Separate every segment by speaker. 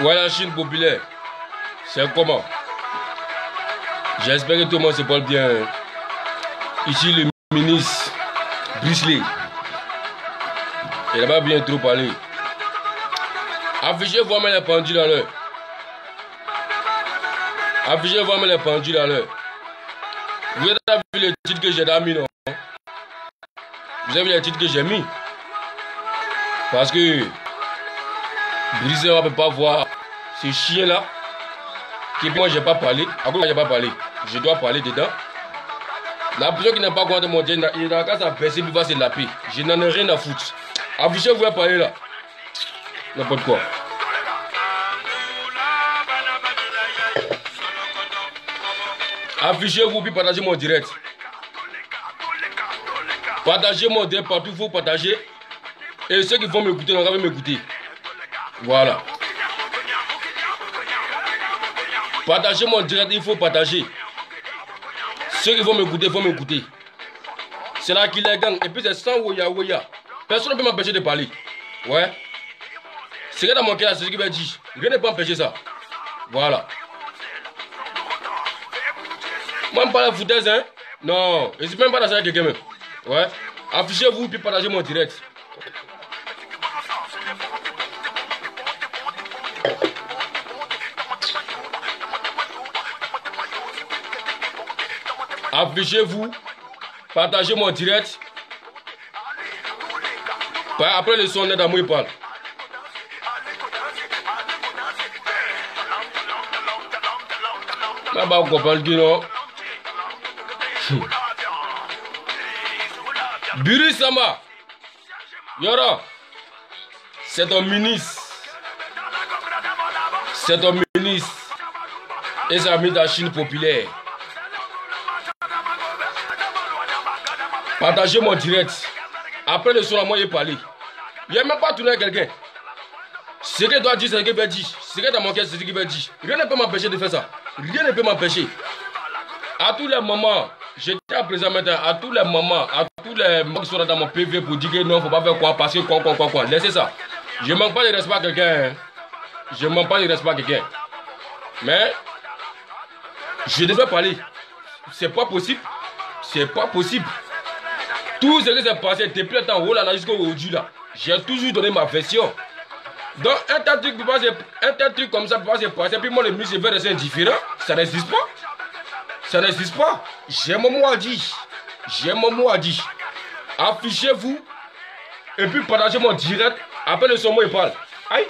Speaker 1: Ouais, la Chine populaire. C'est comment? J'espère que tout le monde se parle bien. Ici, le ministre Brisley. Il n'a pas bien trop parlé. Affichez vraiment les pendules à l'heure. Affichez vraiment les pendules à l'heure. Vous avez vu les titres que j'ai mis, non? Vous avez vu les titres que j'ai mis? Parce que Brisley ne peut pas voir ce chien-là. Qui moi, j'ai pas parlé. À quoi j'ai pas parlé? Je dois parler dedans. La personne qui n'a pas compris mon Dieu, il n'a qu'à s'abaisser, il va se laper. Je n'en ai rien à foutre. Affichez, vous parler là. N'importe quoi. Affichez-vous puis partagez mon direct. Partagez mon direct partout, il faut partager. Et ceux qui vont m'écouter, on va m'écouter. Voilà. Partagez mon direct, il faut partager. Ceux qui vont m'écouter, il faut m'écouter. C'est là qu'il est gang. Et puis c'est sans Woya. Personne ne peut m'empêcher de parler. Ouais. C'est que dans mon cœur, c'est ce qu'il va dire. Rien ne peut empêcher ça. Voilà. Moi, je me parle de foutaise, hein. Non. Je ne suis même pas dans ça avec quelqu'un même. Ouais. Affichez-vous puis partagez mon direct. Affichez-vous, partagez mon direct. Après le son, d'amour, il parle. Là-bas, on comprend le non. Biri Sama, Yoro, c'est ton ministre. C'est ton ministre. Et ça a mis la Chine populaire. Partagez mon direct. Après le son, moi, il parlé. Il n'y a même pas tourné avec quelqu'un. Ce que doit dire, c'est ce qu'il veut dire. Ce que dans mon cœur, c'est ce qu'il veut dire. Rien ne peut m'empêcher de faire ça. Rien ne peut m'empêcher. À tous les moments, j'étais à présent maintenant, à tous les moments, à tous les moments qui sont dans mon PV pour dire que non, il ne faut pas faire quoi, parce que quoi. Laissez ça. Je ne manque pas de respect à quelqu'un. Hein. Je ne manque pas de respect à quelqu'un. Mais, je devais parler. C'est pas possible. C'est pas possible. Tout ce qui s'est passé depuis le temps, là, jusqu'au aujourd'hui, là, j'ai toujours donné ma version. Donc, un tel truc comme ça peut pas se passer, puis moi, le ministre veut rester indifférent, ça n'existe pas. Ça n'existe pas. J'ai mon mot à dire. J'ai mon mot à dire. Affichez-vous, et puis partagez mon direct, après le son, moi, il parle. Aïe.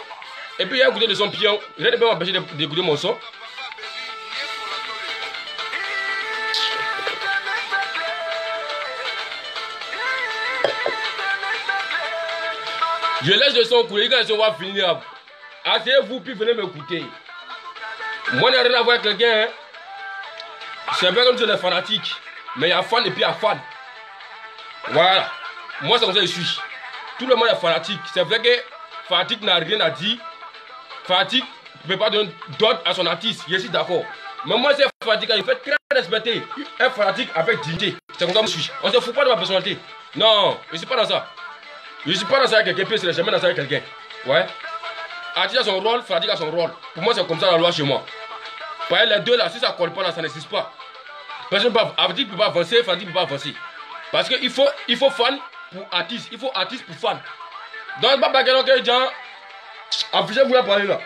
Speaker 1: Et puis, il y a écouté le son pion, il ne peut pas m'empêcher d'écouter mon son. Je laisse le son couler, quand le son va finir. Asseyez-vous, puis venez m'écouter. Moi, je n'ai rien à voir avec quelqu'un. Hein. C'est vrai comme je suis fanatique. Mais il y a fan et puis il y a fan. Voilà. Moi, c'est comme ça que je suis. Tout le monde est fanatique. C'est vrai que fanatique n'a rien à dire. Fanatique ne peut pas donner d'ordre à son artiste. Je suis d'accord. Mais moi, c'est fanatique. Il fait très respecter. Un fanatique avec dignité. C'est comme ça que je suis. On ne se fout pas de ma personnalité. Non, je ne suis pas dans ça. Je ne suis pas dans ça avec quelqu'un, puis je ne suis jamais dans ça avec quelqu'un. Ouais. Artiste a son rôle, fanatique a son rôle. Pour moi, c'est comme ça la loi chez moi. Par les deux là, si ça ne colle pas là, ça n'existe pas. Personne ne peut pas, artiste ne peut pas avancer, fanatique ne peut pas avancer. Parce qu'il faut fan pour artiste, il faut artiste pour fan. Donc, pas bagarre que les gens, affichez-vous là parler là.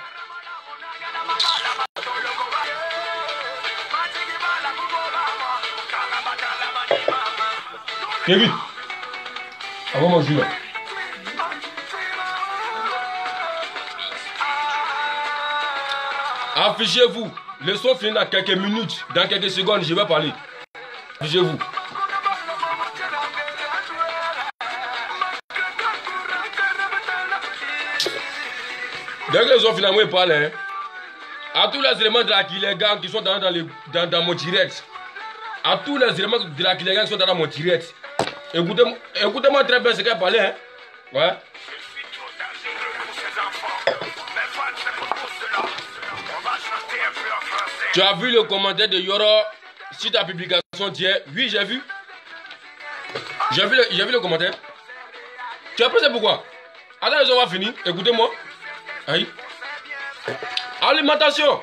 Speaker 1: Kevin, avant mon jus là. Affichez-vous. Le son finit dans quelques minutes. Dans quelques secondes, je vais parler. Affichez-vous. Dès que le son finalement il parle, hein, à tous les éléments de la Killer Gang qui sont dans mon direct, à tous les éléments de la Killer Gang qui sont dans mon direct, écoutez-moi très bien ce qu'elle parlait. Hein. Ouais. Tu as vu le commentaire de Yoro sur ta publication d'hier? Oui, j'ai vu. J'ai vu le commentaire. Tu as pensé pourquoi? Attends, on va finir. Écoutez-moi. Aïe. Alimentation.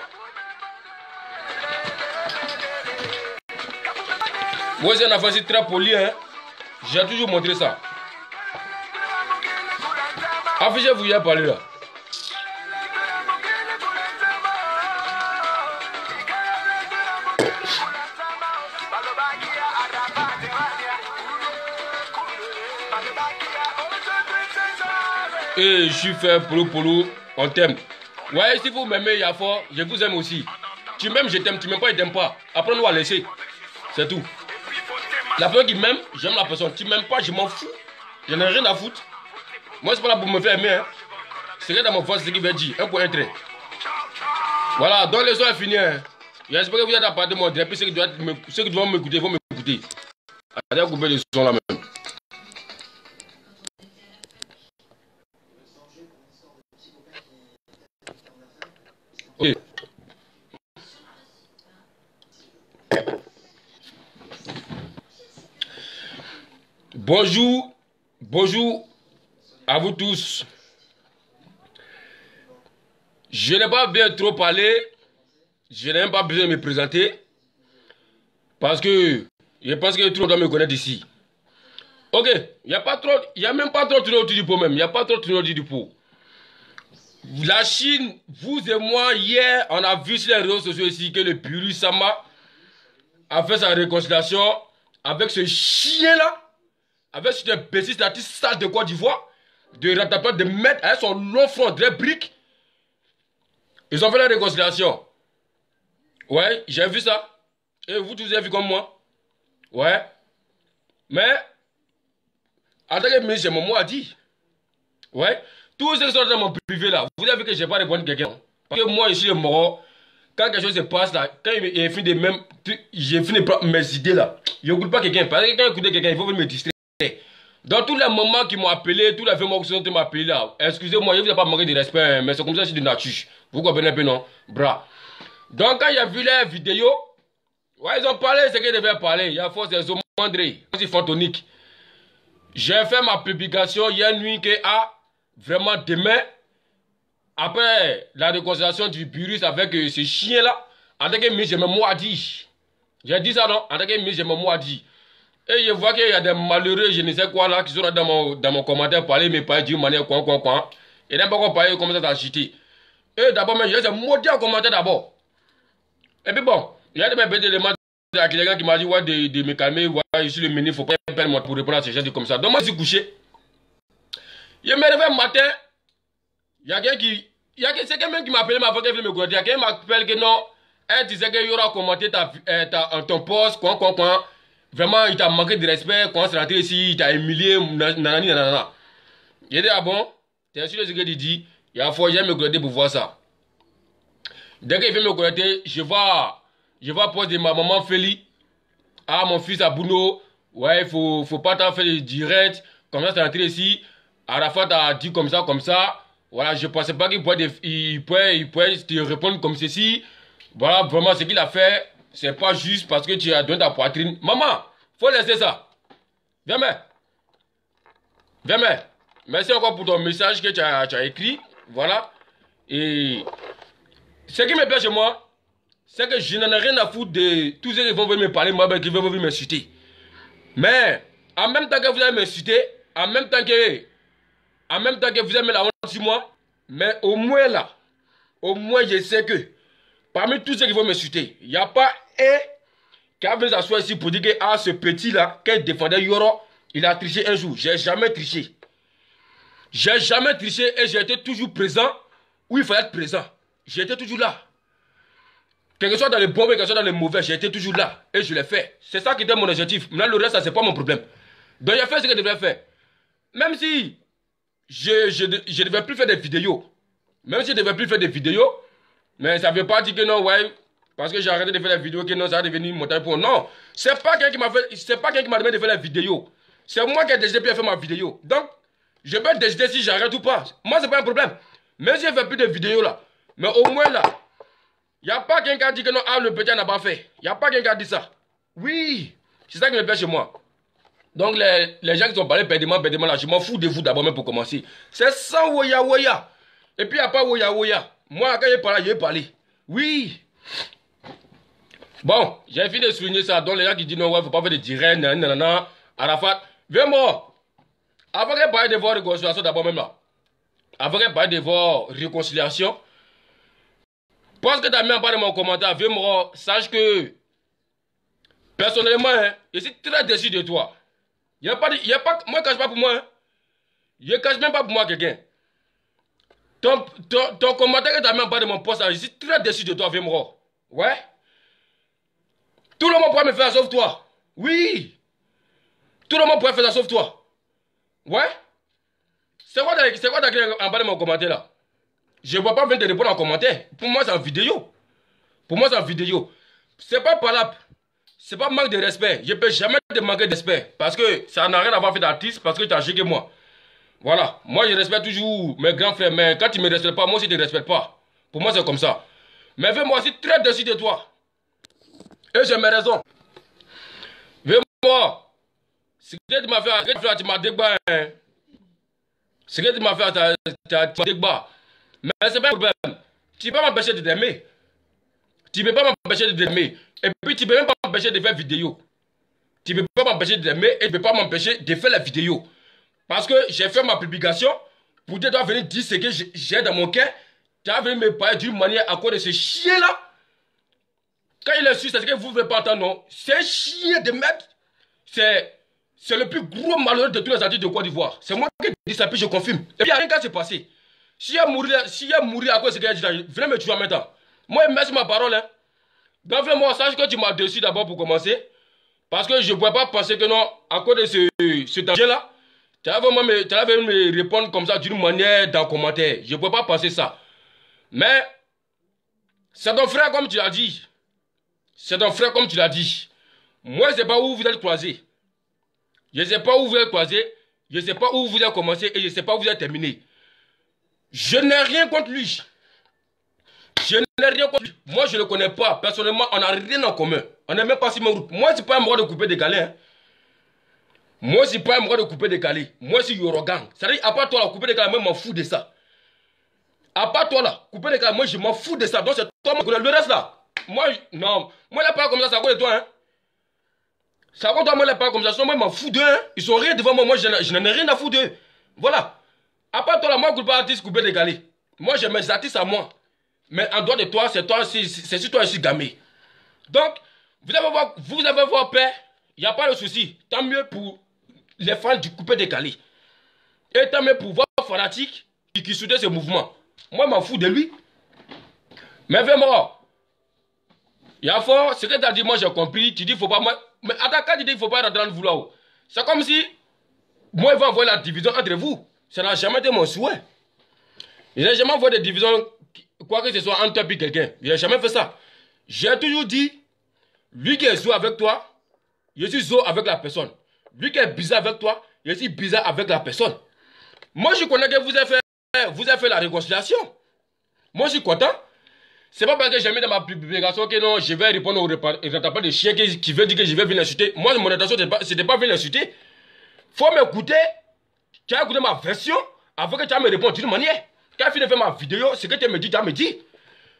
Speaker 1: Moi, c'est un affaire très poli, hein. J'ai toujours montré ça. Affichez-vous, y a parlé là. Et je suis fait polo, on t'aime. Ouais, si vous m'aimez, Yafo, je vous aime aussi. Tu m'aimes, je t'aime. Tu m'aimes pas, je t'aime pas. Apprends-nous à laisser. C'est tout. La personne qui m'aime, j'aime la personne. Tu m'aimes pas, je m'en fous. Je n'ai rien à foutre. Moi, c'est pas là pour me faire aimer. Hein. C'est que dans mon voix, c'est ce qu'il veut dire. Un point, un trait. Voilà, donc les soins est fini. Hein. J'espère que vous êtes à part de mon direct. Puis ceux qui doivent m'écouter, vont m'écouter. Allez, couper le son là même. Ok. Bonjour à vous tous. Je n'ai pas bien trop parlé. Je n'ai même pas besoin de me présenter. Parce que je pense que tout le monde doit me connaître ici. Ok, il n'y a même pas trop tourné autour du pot même. Il n'y a pas trop tourné autour du pot. La Chine, vous et moi, hier, on a vu sur les réseaux sociaux ici que le Puru Sama a fait sa réconciliation avec ce chien-là, avec ce imbécile sale de Côte d'Ivoire, de rattrapage de mettre avec son long front de briques. Ils ont fait la réconciliation. Ouais, j'ai vu ça. Et vous tous avez vu comme moi. Ouais. Mais, en tant que ministre, j'ai mon mot à dire. Ouais. Tous ceux qui sont dans mon privé là, vous avez vu que je n'ai pas répondu à quelqu'un. Parce que moi, je suis le mort. Quand quelque chose se passe là, quand il finit de même, j'ai fini de mes idées là. Je n'écoute pas quelqu'un. Parce que quand j'écoute quelqu'un, il faut venir me distraire. Dans tous les moments qui m'ont appelé, tous les moments qui m'ont appelé là, excusez-moi, je ne vous ai pas manqué de respect, mais c'est comme ça, je suis de nature. Vous comprenez un peu, non? Bras. Donc, quand il a vu les vidéos, ouais, ils ont parlé ce qu'ils devaient parler. Il y a force des hommes, André, c'est fantonique. J'ai fait ma publication hier nuit que, vraiment demain, après la réconciliation du virus avec ce chien-là, en tant que ministre, j'ai mon mot à dire. J'ai dit ça, non? En tant que ministre, j'ai mon mot à dire. Et je vois qu'il y a des malheureux, je ne sais quoi là, qui sont là dans mon commentaire, parler, mais pas d'une manière, quoi. Et n'importe quoi parler, comme ça, d'agiter. Et d'abord, je les ai maudits en commentaire d'abord. Et puis bon, il y a des bêtes d'éléments à quelqu'un qui m'a dit, ouais, de me calmer, ouais, je suis le ministre, il ne faut pas perdre pour répondre à ces gens comme ça. Donc moi, je suis couché. Je me réveille le matin, il y a quelqu'un même qui m'a appelé, m'a fait qu'il me connaître. Il y a quelqu'un qui m'appelle que non, elle disait qu'il y aura commenté ton poste, quoi. Vraiment, il t'a manqué de respect, quand c'est rentré ici, il t'a humilié, nanana. Il dit, ah bon, t'es sûr de ce qu'il dit, il faut jamais me connecter pour voir ça. Dès qu'il vient me connecter, je vais poster ma maman Feli, mon fils Abouno, ouais, faut pas t'en faire le direct, comme ça, c'est rentré ici, Arafat a dit comme ça, voilà, je pensais pas qu'il pouvait te répondre comme ceci, voilà, vraiment, ce qu'il a fait, c'est pas juste parce que tu as donné ta poitrine. Maman, faut laisser ça. Viens, merci encore pour ton message que tu as écrit, voilà, et ce qui me plaît chez moi, c'est que je n'en ai rien à foutre de tous ceux qui vont venir me parler, moi, qui vont venir m'insulter. Mais, en même temps que vous allez m'insulter, en même temps que vous allez mettre la honte sur moi, mais au moins je sais que, parmi tous ceux qui vont m'insulter, il n'y a pas un qui a venu s'asseoir ici pour dire que, ce petit-là, qui défendait Yoro, il a triché un jour. J'ai jamais triché. J'ai jamais triché et j'ai été toujours présent où il fallait être présent. J'étais toujours là. Quelque soit dans les bons, quelque soit dans les mauvais, j'ai été toujours là. Et je l'ai fait. C'est ça qui était mon objectif. Maintenant, le reste, ça, c'est pas mon problème. Donc, j'ai fait ce que je devais faire. Même si je ne devais plus faire des vidéos. Même si je ne devais plus faire des vidéos. Mais ça ne veut pas dire que non, ouais. Parce que j'ai arrêté de faire des vidéos, que non, ça va devenir mon taille pour. Non. C'est pas quelqu'un qui m'a fait. C'est pas quelqu'un qui m'a demandé de faire la vidéo. C'est moi qui ai décidé de faire ma vidéo. Donc, je peux décider si j'arrête ou pas. Moi, c'est pas un problème. Même si je ne fais plus de vidéos là. Mais au moins là. Il n'y a pas quelqu'un qui a dit que non, le petit n'a pas fait. Il n'y a pas quelqu'un qui a dit ça. Oui, c'est ça qui me plaît chez moi. Donc les gens qui sont parlé bêtement là, je m'en fous de vous d'abord même pour commencer. C'est sans woya. Et puis il n'y a pas woya. Moi, quand j'ai parlé. Oui. Bon, j'ai fini de souligner ça. Donc, les gens qui disent non, ouais, faut pas faire de direct, nanana. Arafat, viens-moi. Avant qu'elle parle de votre réconciliation, d'abord même là. Avant qu'elle parle de votre réconciliation, parce que tu as mis en bas de mon commentaire, viens-moi, sache que, personnellement, hein, je suis très déçu de toi. Il n'y a pas, moi, je ne cache pas pour moi. Hein. Je ne cache même pas pour moi quelqu'un. Ton commentaire que tu as mis en bas de mon post, je suis très déçu de toi, viens-moi. Ouais. Tout le monde pourrait me faire ça sauf toi. Oui. Tout le monde pourrait faire ça sauf toi. Ouais. C'est quoi en bas de mon commentaire là? Je ne vois pas venir te répondre en commentaire. Pour moi, c'est en vidéo. Pour moi, c'est en vidéo. C'est pas palable. C'est pas manque de respect. Je ne peux jamais te manquer de respect. Parce que ça n'a rien à voir avec d'artiste. Parce que tu as âgé que moi. Voilà. Moi, je respecte toujours mes grands frères. Mais quand tu ne me respectes pas, moi aussi, je ne te respecte pas. Pour moi, c'est comme ça. Mais moi aussi, très déçu de toi. Et j'ai mes raisons. Moi, ce que tu m'as fait, tu m'as débat. Ce que tu m'as fait, tu m'as débat. Mais c'est pas un problème. Tu ne peux pas m'empêcher de t'aimer. Tu ne peux pas m'empêcher de t'aimer. Et puis tu ne peux même pas m'empêcher de faire vidéo. Tu ne peux pas m'empêcher de t'aimer et tu ne peux pas m'empêcher de faire la vidéo. Parce que j'ai fait ma publication pour te dois venir dire ce que j'ai dans mon cœur. Tu vas venir me parler d'une manière à cause de ce chien-là. Quand il est su, c'est ce que vous ne voulez pas entendre, non. C'est un chien de merde. C'est le plus gros malheur de tous les artistes de Côte d'Ivoire. C'est moi qui dis ça, puis je confirme. Et puis il n'y a rien qui s'est passé. Si elle mourit à cause de ce qu'elle a dit, venez me tuer en même temps. Moi, merci ma parole. Hein. Donc, vraiment, sache que tu m'as déçu d'abord pour commencer. Parce que je ne pouvais pas penser que non, à cause de ce danger-là, tu allais me répondre comme ça d'une manière dans le commentaire. Je ne pouvais pas penser ça. Mais, c'est ton frère comme tu l'as dit. C'est ton frère comme tu l'as dit. Moi, je ne sais pas où vous êtes croisés. Je ne sais pas où vous êtes croisés. Je ne sais pas où vous avez commencé et je ne sais pas où vous avez terminé. Je n'ai rien contre lui. Je n'ai rien contre lui. Moi, je ne le connais pas. Personnellement, on n'a rien en commun. On n'est même pas si même route. Moi, ce n'est pas un droit de couper des galets. Hein. Moi, ce n'est pas un droit de couper des galets. Moi, c'est Yorogang. C'est-à-dire, à part toi, là, couper des galets, moi, je m'en fous de ça. À part toi, là, couper des galets, moi, je m'en fous de ça. Donc, c'est toi, le reste, là. Moi, non. Moi, là, pas comme ça, ça cause de toi, hein. Ça compte, moi, les pas comme ça. Sinon, moi, je m'en fous d'eux. Hein. Ils sont rien devant moi. Moi, je n'en ai rien à foutre d'eux. Voilà. À part toi, là, moi, je ne coupe pas artiste couper des galets. Moi, j'ai mes artistes à moi. Mais en dehors de toi, c'est sur toi, je suis gamé. Donc, vous avez voir paix. Il n'y a pas de souci. Tant mieux pour les fans du couper des galets. Et tant mieux pour vos fanatiques qui soutiennent ce mouvement. Moi, je m'en fous de lui. Mais vraiment, il y a fort, ce que tu as dit, moi, j'ai compris. Tu dis, il ne faut pas. Mais attends, quand tu dis qu'il ne faut pas rentrer dans le vouloir, c'est comme si moi, il va envoyer la division entre vous. Ça n'a jamais été mon souhait. Je n'ai jamais envoyé de division, quoi que ce soit, entre toi et quelqu'un. Je n'ai jamais fait ça. J'ai toujours dit, lui qui est zo avec toi, je suis zo avec la personne. Lui qui est bizarre avec toi, je suis bizarre avec la personne. Moi, je connais que vous avez fait la réconciliation. Moi, je suis content. C'est pas parce que j'ai mis dans ma publication que non, je vais répondre aux retapants de chiens qui veut dire que je vais venir l'insulter. Moi, mon intention, c'était pas venir l'insulter. Faut m'écouter. Tu as écouté ma version avant que tu as me répondu d'une manière. Quand tu as fini de faire ma vidéo, ce que tu me dis, tu as me dit.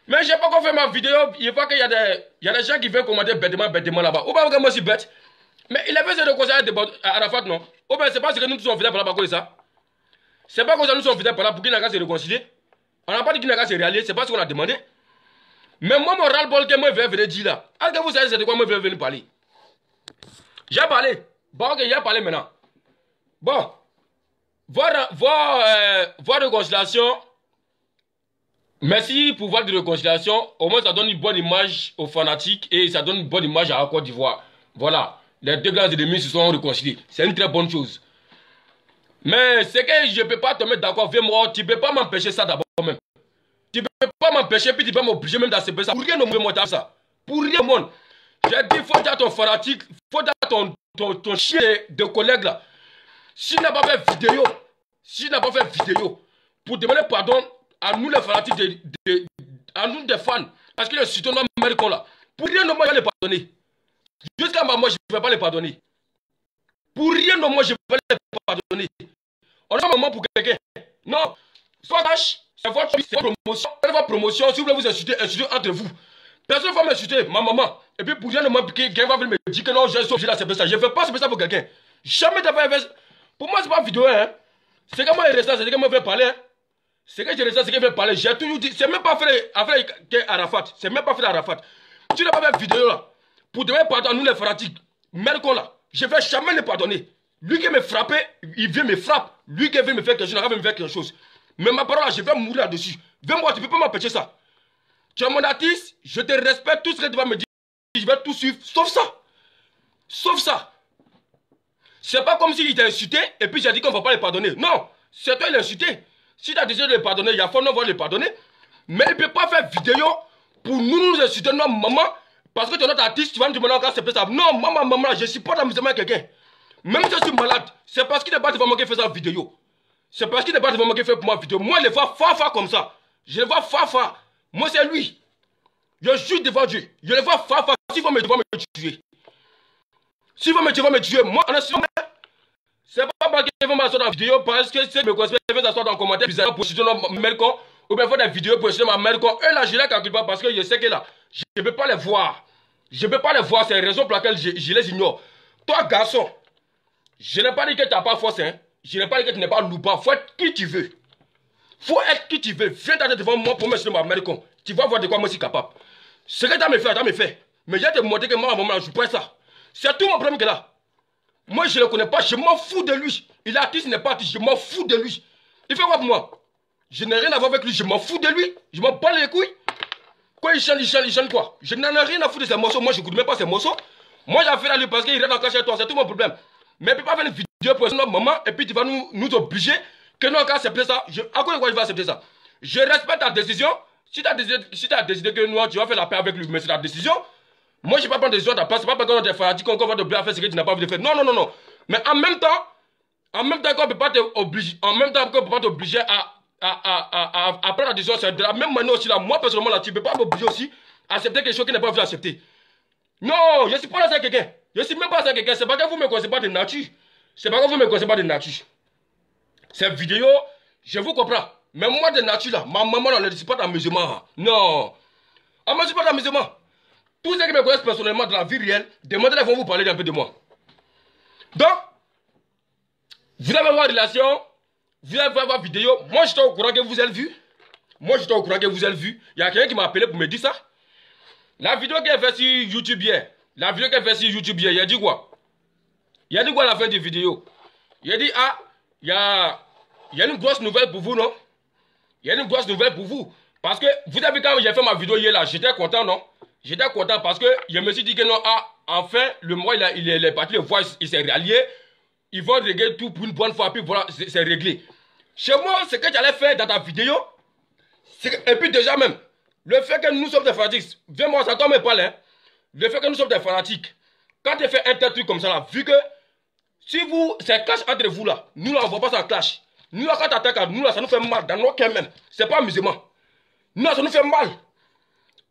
Speaker 1: Mais j'ai pas encore fait ma vidéo. Il faut qu'il y a des gens qui viennent commenter bêtement là-bas. Ou pas que moi je suis bête. Mais il avait fait de conseils à Arafat, non? Ou bien c'est pas ce que nous sommes fidèles par là pour ça. C'est pas comme ça que nous sommes fidèles par là pour qu'il n'a qu'à se réconcilier. On n'a pas dit qu'il n'a qu'à se réaliser. C'est pas ce qu'on a demandé. Mais moi, mon ras-le-bol que moi, je vais venir dire là. Est-ce que vous savez c'est de quoi moi, je vais venir parler? J'ai parlé. Bon, ok, j'ai parlé maintenant. Bon. Voir réconciliation. Merci pour votre réconciliation. Au moins, ça donne une bonne image aux fanatiques et ça donne une bonne image à la Côte d'Ivoire. Voilà. Les deux grands ennemis se sont réconciliés. C'est une très bonne chose. Mais c'est que je ne peux pas te mettre d'accord. Viens-moi, tu ne peux pas m'empêcher ça d'abord même. Tu ne peux pas m'empêcher, puis tu ne peux pas m'obliger même d'accepter ça. Pour rien au monde, ça. Pour rien au monde. J'ai dit, il faut dire à ton fanatique, il faut dire à ton chien de collègue là. S'il n'a pas fait vidéo, pour demander pardon à nous les fanatiques, à nous des fans, parce qu'il est citoyen américain là. Pour rien au monde, je vais les pardonner. Jusqu'à moi, je ne vais pas les pardonner. Pour rien au monde, je ne vais pas les pardonner. On a un moment pour quelqu'un. Non. Soit cash, C'est votre promotion. C'est votre promotion. Si vous voulez vous insulter, insultez entre vous. Personne ne va m'insulter, ma maman. Et puis pour rien ne m'impliquer, quelqu'un va venir me dire que non, j'ai sauvé là, c'est ça. Je ne fais pas ça pour quelqu'un. Jamais de faire. Pour moi, c'est pas vidéo, hein. C'est que moi, il reste, c'est que moi, je vais parler. Hein. C'est que je reste, c'est que je vais parler. J'ai toujours dit, c'est même pas fait avec Arafat. C'est même pas fait Arafat. Tu n'as pas fait vidéo là. Pour demander pardon à nous les fanatiques. Mercon là. Je ne vais jamais le pardonner. Lui qui me frappait, il vient me frapper. Lui qui vient me faire quelque chose, il va me faire quelque chose. Mais ma parole là, je vais mourir là-dessus. Viens-moi, tu ne peux pas m'empêcher ça. Tu es mon artiste, je te respecte, tout ce que tu vas me dire, je vais tout suivre, sauf ça. Sauf ça. C'est pas comme s'il t'a insulté et puis j'ai dit qu'on ne va pas le pardonner. Non, c'est toi qui l'as insulté. Si tu as décidé de le pardonner, il y a fort, on va le pardonner. Mais il ne peut pas faire vidéo pour nous insulter, non, maman, parce que tu es notre artiste, tu vas me demander encore c'est ça. Non, maman, je ne suis pas dans le quelqu'un. Même si je suis malade, c'est parce qu'il n'est pas devant moi qui fait ça vidéo. C'est parce qu'il n'est pas devant moi qui fait pour moi vidéo. Moi, je le vois fort comme ça. Je le vois fort. Moi, c'est lui. Je suis devant Dieu. Je le vois fort. S'il va me tuer. S'il va me tuer. Moi, en assumant, c'est pas parce qu'il va m'asseoir dans la vidéo parce que c'est me conseille de s'asseoir dans le commentaire bizarre pour citer dans Melcon ou bien faire des vidéos pour citer dans Melcon. Eux là, je les calcule pas parce que je sais que là, je ne peux pas les voir. Je ne peux pas les voir. C'est la raison pour laquelle je les ignore. Toi, garçon, je n'ai pas dit que tu n'as pas force. Hein. Je n'ai pas dit que tu n'es pas loupa. Il faut être qui tu veux. Faut être qui tu veux. Viens t'attendre devant moi pour me citer dans Melcon. Tu vas voir de quoi moi je suis capable. Ce que tu as me fait, Mais je vais te montrer que moi, à un moment, je ne suis pas ça. C'est tout mon problème que là. Moi, je ne le connais pas. Je m'en fous de lui. Il est artiste, il n'est pas artiste. Je m'en fous de lui. Il fait quoi pour moi? Je n'ai rien à voir avec lui. Je m'en fous de lui. Je m'en bats les couilles. Quoi, il chante quoi? Je n'en ai rien à foutre de ses morceaux. Moi, je n'écoute même pas ses morceaux. Moi, j'ai affaire à lui parce qu'il reste encore chez toi. C'est tout mon problème. Mais il ne peut pas faire une vidéo pour notre maman et puis tu vas nous obliger que nous, encore accepter ça. À quoi je vais accepter ça? Je respecte ta décision. Si tu as décidé que nous, tu vas faire la paix avec lui, mais c'est ta décision. Moi, je ne vais pas prendre des décision à ta place. Ce n'est pas parce qu'on est fanatique qu'on va t'obliger à faire ce que tu n'as pas envie de faire. Non. Mais en même temps qu'on ne peut pas t'obliger à prendre la décision, c'est de la même manière aussi là. Moi, personnellement, là, tu ne peux pas m'obliger aussi à accepter quelque chose qui n'est pas envie d'accepter. Non, je ne suis pas là avec quelqu'un. Je ne suis même pas avec quelqu'un. C'est pas que vous ne me connaissez pas de nature. Cette vidéo, je vous comprends. Mais moi, de nature, là, ma maman, elle ne dit pas d'amusement. Non. Elle ne dit pas d'amusement. Tous ceux qui me connaissent personnellement dans la vie réelle, demandez-les, vont vous parler un peu de moi. Donc, vous allez avoir relation, vous allez avoir vidéo. Moi, j'étais au courant que vous avez vu. Il y a quelqu'un qui m'a appelé pour me dire ça. La vidéo qu'elle fait sur YouTube hier. Il a dit quoi? Il a dit quoi à la fin de la vidéo? Il a dit, ah, il y a une grosse nouvelle pour vous, non? Il y a une grosse nouvelle pour vous. Parce que, vous avez vu quand j'ai fait ma vidéo hier là, j'étais content, non? J'étais content parce que je me suis dit que non, ah, enfin, le mois, il est parti, le voix, il s'est rallié. Ils vont régler tout pour une bonne fois, puis voilà, c'est réglé. Chez moi, ce que tu allais faire dans ta vidéo, et puis déjà même, le fait que nous sommes des fanatiques, viens-moi, ça tombe pas là, le fait que nous sommes des fanatiques, quand tu fais un tel truc comme ça là, vu que, si vous, c'est clash entre vous là, nous là, on ne voit pas ça en clash. Nous là, quand tu attaques à nous là, ça nous fait mal, dans nos cœurs même. C'est pas amusement. Nous là, ça nous fait mal.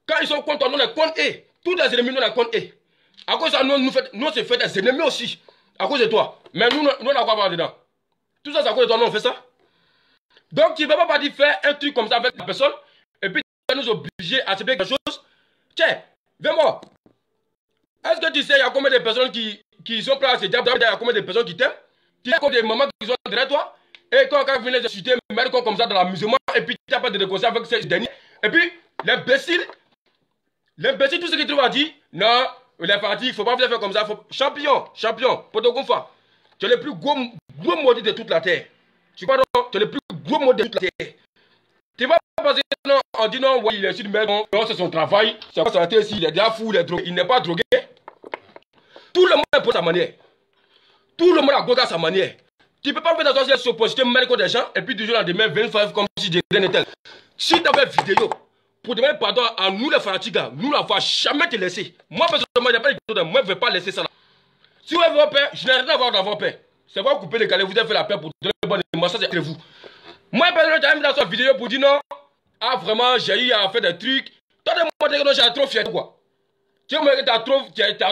Speaker 1: Quand ils sont contre nous, on est contre eux. Tous les ennemis, nous, on est contre eux. À cause de ça, nous, on se fait des ennemis aussi. À cause de toi. Mais nous, on n'a pas dedans. Tout ça, c'est à cause de toi, nous, on fait ça. Donc, tu ne peux pas dire faire un truc comme ça avec la personne et puis tu vas nous obliger à accepter quelque chose. Tiens, viens-moi. Est-ce que tu sais, il y a combien de personnes qui sont prêtes à se dire, il y a combien de personnes qui t'aiment? Tu sais combien de mamans qui sont derrière toi? Et quand vous venez de chuter, mettre comme ça dans l'amusement, et puis tu n'as pas de réconciliation avec ces derniers. Et puis, l'imbécile, tout ce qu'il trouve à dire, non, les fanatiques, il ne faut pas faire comme ça. Champion, Potogunfa, tu es le plus gros maudit de toute la terre. Tu vois, tu es le plus gros maudit de toute la terre. Tu vas pas passer, non, on dit non, ouais, il est sur le maison, non, c'est son travail, c'est pas sa tête, il est déjà fou, il n'est pas drogué. Tout le monde est pour sa manière. Tout le monde a goûté à sa manière. Tu ne peux pas faire dans une opposition contre des gens et puis du jour au lendemain, 25 comme si je rien n'était. Si tu avais une vidéo pour demander pardon à nous les fanatiques, nous ne va jamais te laisser. Moi, personnellement, il n'y a pas de vidéo, moi, je ne vais pas laisser ça là. Si vous avez votre père, je n'ai rien à voir dans votre père. C'est vous couper les galets, vous avez fait la paix pour donner une bonne image, ça c'est entre vous. Moi, personnellement, j'ai mis dans cette vidéo pour dire non, ah vraiment, j'ai eu à faire des trucs. Toi, de moi, que non, j'ai trop fier quoi. Tu me dis que tu as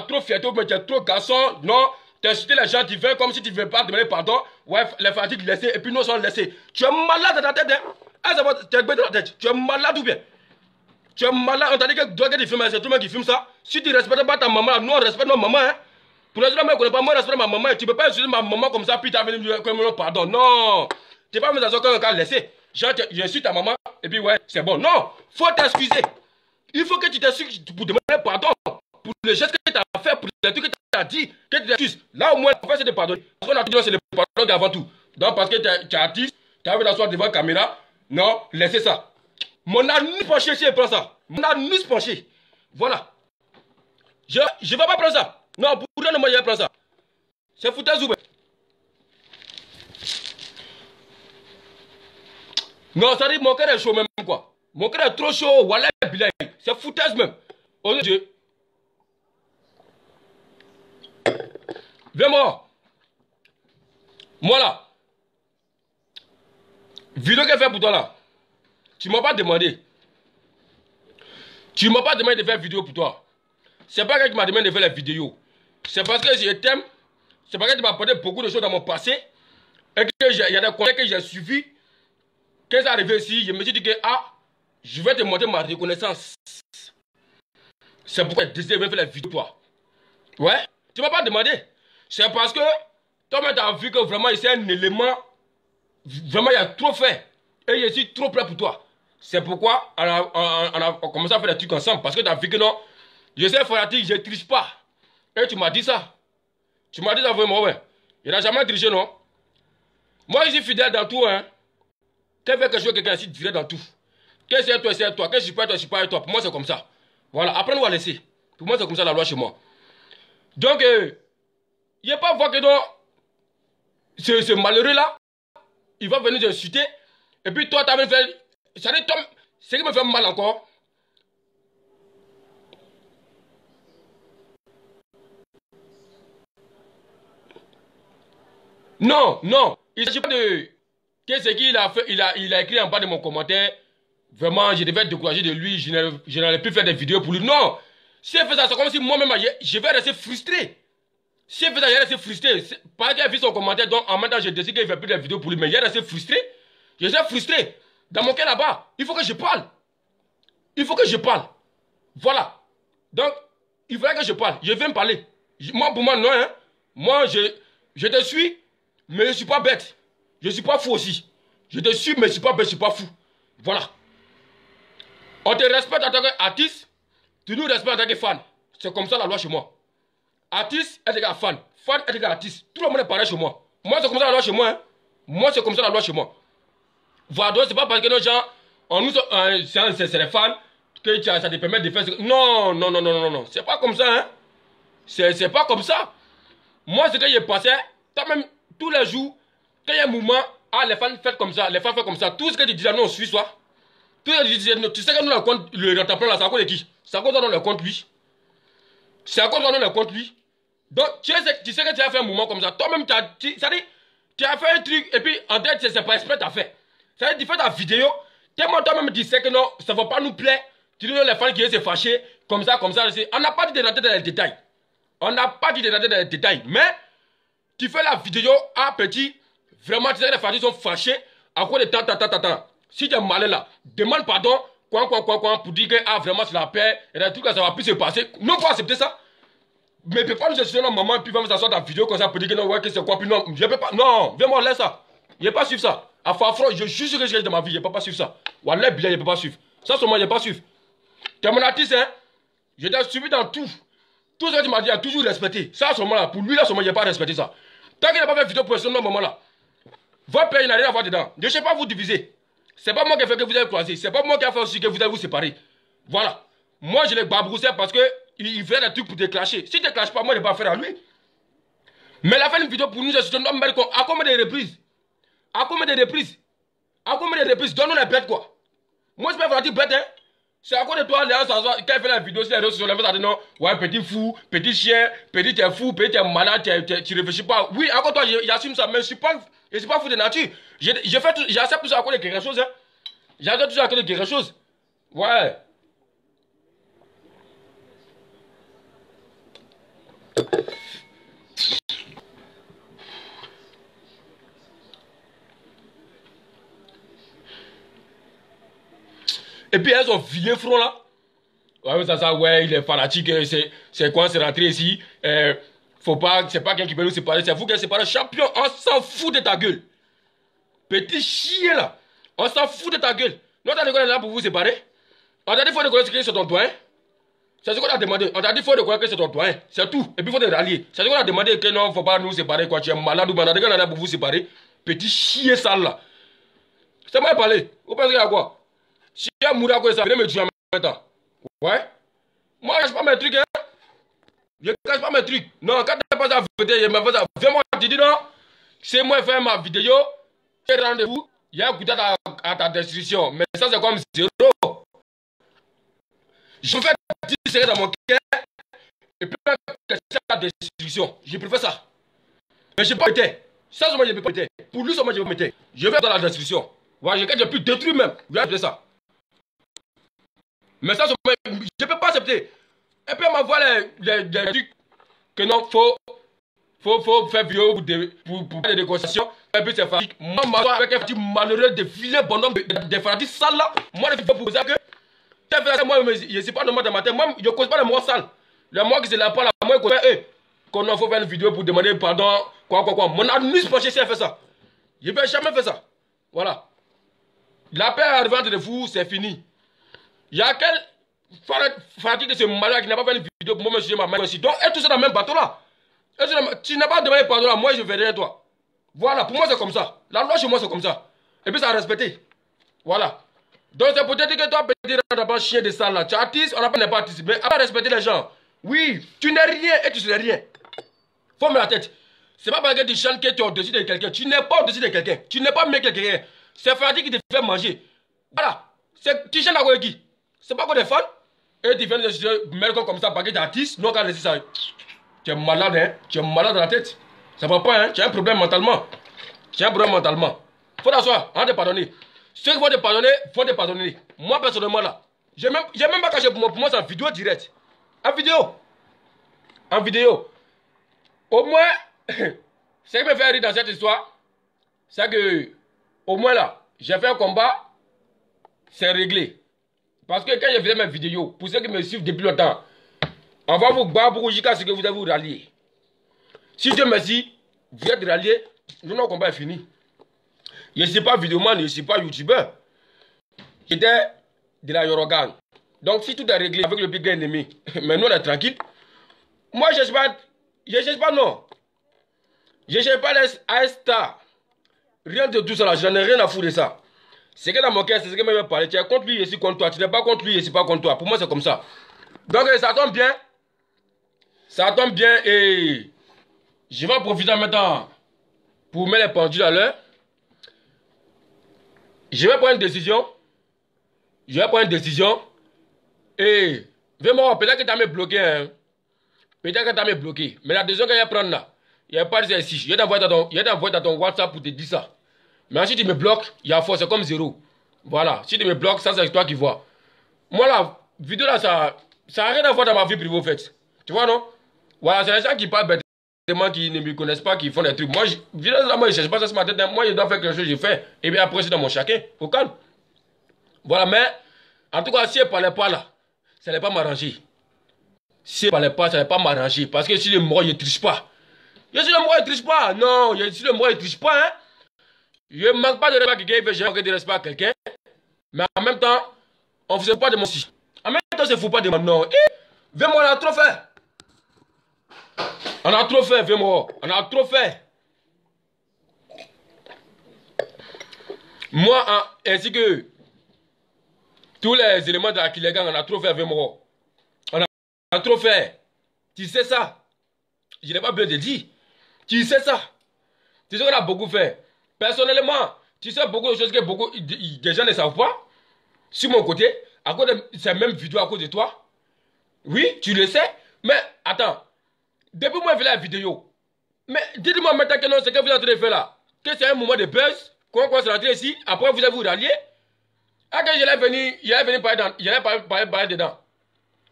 Speaker 1: trop fier, mais tu es trop garçon, non. Tu as insulté les gens, tu fais comme si tu ne veux pas demander pardon. Ouais, les fanatiques laissés, et puis nous sommes laissés. Tu es malade dans ta tête, hein. Ah, ça va, tu es bête dans la tête. Tu es malade ou bien? Tu es malade. On t'a dit que toi qui filmes, c'est tout le monde qui filme ça. Si tu ne respectes pas ta maman, nous on respecte notre maman. Hein. Pour les gens qui ne connaissent pas, moi je respecte ma maman. Tu ne peux pas utiliser ma maman comme ça, puis tu as venu me dire pardon. Non. Tu n'es pas mis dans un cas laissé. Genre, je suis ta maman, et puis ouais, c'est bon. Non, faut t'excuser. Il faut que tu t'excuses pour demander pardon. Pour les gestes que tu as fait, pour les trucs que tu as dit, que tu t'excuses. Là, au moins, en fait, c'est de pardonner. Parce qu'on a dit c'est le pardon avant tout. Donc, parce que tu es artiste, tu as envie d'asseoir devant la caméra. Non, laissez ça. Mon anus penché, si je prends ça. Mon anus penché. Voilà. Je ne vais pas prendre ça. Non, pour rien de moi, je vais prendre ça. C'est foutaise ou bien? Non, ça dit mon cœur est chaud même quoi. Mon cœur est trop chaud. Voilà, c'est foutaise même. Oh Dieu. Viens-moi. Moi là. Vidéo qu'elle fait pour toi là. Tu m'as pas demandé. Tu m'as pas demandé de faire vidéo pour toi. C'est pas quelqu'un qui m'a demandé de faire la vidéo. C'est parce que je t'aime. C'est parce que tu m'as apporté beaucoup de choses dans mon passé. Et qu'il y a des conseils que j'ai suivis. Quand c'est arrivé ici, je me suis dit que je vais te montrer ma reconnaissance. C'est pourquoi j'ai décidé de faire la vidéo pour toi. Ouais. Tu m'as pas demandé. C'est parce que toi-même tu as vu que vraiment c'est un élément. Vraiment il y a trop fait. Et je suis trop prêt pour toi. C'est pourquoi on a commencé à faire des trucs ensemble. Parce que tu as vu que non. Je sais fanatique, je ne triche pas. Et tu m'as dit ça. Tu m'as dit ça vraiment, ouais. Il n'a jamais triché, non? Moi, je suis fidèle dans tout, hein. Quel fait que je veux quelqu'un, je suis fidèle dans tout. Qu'est-ce que c'est toi, c'est toi. Qu'est-ce que je suis pas toi, je suis pas toi. Pour moi, c'est comme ça. Voilà, après, nous, on va laisser. Pour moi, c'est comme ça la loi chez moi. Donc, il n'y a pas voir que non, ce malheureux-là, il va venir t'insulter. Et puis, toi, tu as même fait. Ça dit, Tom, ce qui me fait mal encore. Non, non. Il ne s'agit pas de. Qu'est-ce qu'il a fait? Il a écrit en bas de mon commentaire. Vraiment, je devais être découragé de lui. Je n'allais plus faire des vidéos pour lui. Non. Si elle fait ça, c'est comme si moi-même, je vais rester frustré. Si elle fait ça, je vais rester frustré. Parce qu'elle a vu son commentaire, donc en même temps, je décide qu'il ne fait plus de vidéos pour lui. Mais je vais rester frustré. Je suis frustré. Dans mon cœur là-bas, il faut que je parle. Il faut que je parle. Voilà. Donc, il faudrait que je parle. Je viens me parler. Moi, pour moi, non. Hein. Moi, je te suis, mais je ne suis pas bête. Je ne suis pas fou aussi. Je te suis, mais je ne suis pas bête, je ne suis pas fou. Voilà. On te respecte en tant qu'artiste, tu nous respectes en tant que fan. C'est comme ça la loi chez moi. Artiste est égal à fan. Fan est égal à artiste. Tout le monde est pareil chez moi. Moi, c'est comme ça la loi chez moi. Hein. Moi, c'est comme ça la loi chez moi. Voilà, donc c'est pas parce que nos gens, c'est les fans, que ça te permet de faire ce que... Non, non, non, non, non, non. C'est pas comme ça, hein. C'est pas comme ça. Moi, ce que j'ai passé, même tous les jours, quand il y a un mouvement, les fans font comme ça, les fans font comme ça. Tout ce que tu disais, non, on suit soi. Tout ce que tu disais, tu sais que nous, le rentable là, c'est à cause de qui? C'est à cause de nous, le compte lui. C'est à cause de nous, le compte lui. Donc, tu sais que tu as fait un mouvement comme ça. Toi-même, tu as fait un truc, et puis en tête, c'est pas exprès, tu as fait. Ça veut dire, tu fais ta vidéo, tellement toi-même, tu sais que non, ça ne va pas nous plaire. Tu dis, non, les fans qui viennent se fâcher, comme ça. On n'a pas dit de rentrer dans les détails. On n'a pas dit de rentrer dans les détails. Mais, tu fais la vidéo à petit, vraiment, tu sais que les fans sont fâchés à cause de tant. Si tu es malin là, demande pardon, pour dire que, vraiment, c'est la paix, et des trucs là, ça va plus se passer. Non, faut accepter ça. Mais tu peux pas nous chercher la maman, puis va me s'asseoir dans la vidéo comme ça pour dire que non, ouais, que c'est quoi, puis non, je peux pas, non, viens-moi, laisse ça. Je ne peux pas suivre ça. À Fafro, je suis sûr que j'ai de ma vie, je ne peux pas suivre ça. Wallah, bien, je ne peux pas suivre. Ça, seulement, je ne peux pas suivre. Tu es mon artiste, hein. Je t'ai suivi dans tout. Tout ce que tu m'as dit, il a toujours respecté. Ça, à ce moment-là, pour lui, là, seulement, je n'ai pas respecté ça. Tant qu'il n'a pas fait vidéo pour ce moment-là, votre père, il n'a rien à voir dedans. Je ne sais pas vous diviser. C'est pas moi qui ai fait que vous avez croisé. C'est pas moi qui ai fait aussi que vous allez vous séparer. Voilà. Moi, je l'ai babroussé parce que il fait des trucs pour te clasher. Si tu ne clashes pas, moi, je ne vais pas faire à lui. Mais il a fait une vidéo pour nous, je suis un homme, à combien de reprises? À combien de reprises? À combien de reprises? Donne-nous les bêtes, quoi. Moi, je peux faire dire bête, hein. C'est à cause de toi, Léa, quand il fait la vidéo sur les réseaux sociaux, les gens disent non, ouais, petit fou, petit chien, petit t'es fou, petit t'es malade, tu réfléchis pas. Oui, encore toi, j'assume ça, mais je suis pas fou de nature. J'accepte tout ça à cause de quelque chose, hein. J'accepte tout ça à cause de quelque chose. Ouais. Et puis elles ont filé front là. Ouais, ouais, il est fanatique, c'est quoi, c'est rentré ici. Faut pas, c'est pas quelqu'un qui peut nous séparer, c'est vous qui êtes séparés. Champion, on s'en fout de ta gueule. Petit chien là. On s'en fout de ta gueule. Nous, on est là pour vous séparer. On t'a dit qu'il faut reconnaître que c'est ton doigt. C'est ce qu'on a demandé. On t'a dit qu'il faut reconnaître que c'est ton doigt. C'est tout. Et puis il faut te rallier. C'est ce qu'on a demandé que non, il ne faut pas nous séparer. Quoi. Tu es malade ou malade. On est là pour vous séparer. Petit chien sale là. C'est moi qui parler. Vous pensez qu'il y a quoi? Si il y a mourir à quoi ça, venez me tuer en même temps. Ouais. Moi, je ne cache pas mes trucs. Hein. Je ne cache pas mes trucs. Non, quand tu n'as pas ça, viens-moi, tu dis non. C'est moi qui fais ma vidéo. J'ai rendez-vous. Il y a un coup à ta destruction. Mais ça, c'est comme zéro. Je fais 10 secondes dans mon cœur. Et puis, c'est la destruction. Je préfère ça. Mais je n'ai pas été. Ça, moi, je ne peux pas être. Pour lui, moi, je ne peux pas être. Je vais dans la destruction. Voilà, j'ai pu détruire même. Je vais ça. Mais ça, je ne peux pas accepter. Et puis, on m'envoie les trucs que non, faut faire vidéo pour faire des négociations. Et puis, c'est fatigue. Moi, je m'assois avec un petit malheureux de filet bonhomme de fanatiques sales là. Moi, je vais pour ça que. Moi, je ne sais pas normal dans ma tête. Moi, je ne cause pas les mots sales. Les mots qui se la pas là. Moi, je connais, qu'on a faut faire une vidéo pour demander pardon. Quoi. Mon administre penché, si elle fait ça. Je ne vais jamais faire ça. Voilà. La paix arrivante de vous, c'est fini. Il y a quel fatigue de ce malade qui n'a pas fait une vidéo pour moi, monsieur, ma mère aussi. Donc, et tout ça dans le même bateau là. Tu n'as pas demandé pardon là, moi je vais rien toi. Voilà, pour moi c'est comme ça. La loi chez moi c'est comme ça. Et puis ça a respecté. Voilà. Donc c'est peut-être que toi, petit d'abord chien de salle là. Tu es artiste, on n'a pas artiste. Mais après respecter les gens. Oui, tu n'es rien et tu serais rien. Faut me la tête. C'est pas parce que tu chantes que tu es au-dessus de quelqu'un. Tu n'es pas au-dessus de quelqu'un. Tu n'es pas mieux que quelqu'un. C'est Fadi qui te fait manger. Voilà. Tu chantes à quoi qui? C'est pas quoi des fans. Et tu viens de se mettre comme ça parce que tu es artiste. Non, quand tu ça. Tu es malade, hein? Tu es malade dans la tête. Ça va pas, hein? Tu as un problème mentalement. Tu as un problème mentalement. Faut t'asseoir, on te pardonner. Ceux qui vont te pardonner, faut te pardonner. Moi, personnellement, là, j'ai même pas caché pour moi, c'est en vidéo directe. En vidéo. En vidéo. Au moins, ce qui me fait rire dans cette histoire, c'est que, au moins là, j'ai fait un combat, c'est réglé. Parce que quand je faisais mes vidéos, pour ceux qui me suivent depuis longtemps, on va vous battre pour jusqu'à ce que vous avez vous rallier. Si Dieu merci, vous êtes ralliés, notre combat est fini. Je ne suis pas vidéoman, je ne suis pas youtubeur. J'étais de la Yorogan. Donc si tout est réglé avec le plus grand ennemi, mais nous on est tranquille. Moi je ne cherche pas non. Je ne cherche pas les star. Rien de tout ça là, je n'en ai rien à foutre de ça. C'est que dans mon cœur, c'est ce que je me parler. Tu es contre lui, je suis contre toi. Tu n'es pas contre lui, je ne suis pas contre toi. Pour moi c'est comme ça. Donc ça tombe bien. Ça tombe bien et je vais en profiter maintenant pour mettre les pendules à l'heure. Je vais prendre une décision. Et vraiment, peut-être que tu as me bloqué. Hein. Peut-être que tu as me bloqué. Mais la décision que je vais prendre là, il n'y a pas de ici. Je vais t'envoyer dans ton WhatsApp pour te dire ça. Mais si tu me bloques, il y a force, c'est comme zéro. Voilà. Si tu me bloques, ça c'est toi qui vois. Moi la vidéo là, ça n'a rien à voir dans ma vie privée au fait. Tu vois non? Voilà, c'est les gens qui parlent bêtement, qui ne me connaissent pas, qui font des trucs. Moi, moi je ne cherche pas ça sur ma tête. Moi, je dois faire quelque chose, je fais. Et bien après, c'est dans mon chacun. Au calme. Voilà, mais en tout cas, si elle ne parlait pas là, ça n'allait pas m'arranger. Si elle ne parlait pas, ça n'allait pas m'arranger. Parce que si le mort, il ne triche pas. Je suis le mort, il ne triche pas. Non, si le mort, il ne triche pas. Hein. Je ne manque pas de respect à quelqu'un, je manque de respect à quelqu'un. Mais en même temps, on ne faisait pas de mon si. En même temps, on ne se fout pas de moi. Non. Viens-moi, on a trop fait. On a trop fait, viens-moi. On a trop fait. Moi, ainsi que tous les éléments de la Kilegan, on a trop fait, viens-moi. On a trop fait. Tu sais ça. Je n'ai pas besoin de dire. Tu sais ça. Tu sais qu'on a beaucoup fait. Personnellement, tu sais beaucoup de choses que beaucoup de gens ne savent pas. Sur mon côté, à cause de ces mêmes vidéos à cause de toi. Oui, tu le sais. Mais attends. Depuis moi, je fais la vidéo. Mais dites-moi maintenant que non, ce que vous êtes en train de faire là. Que c'est un moment de buzz. Quand on s'est rentré ici, après vous allez vous rallier. Ah, que j'allais venir parler dedans.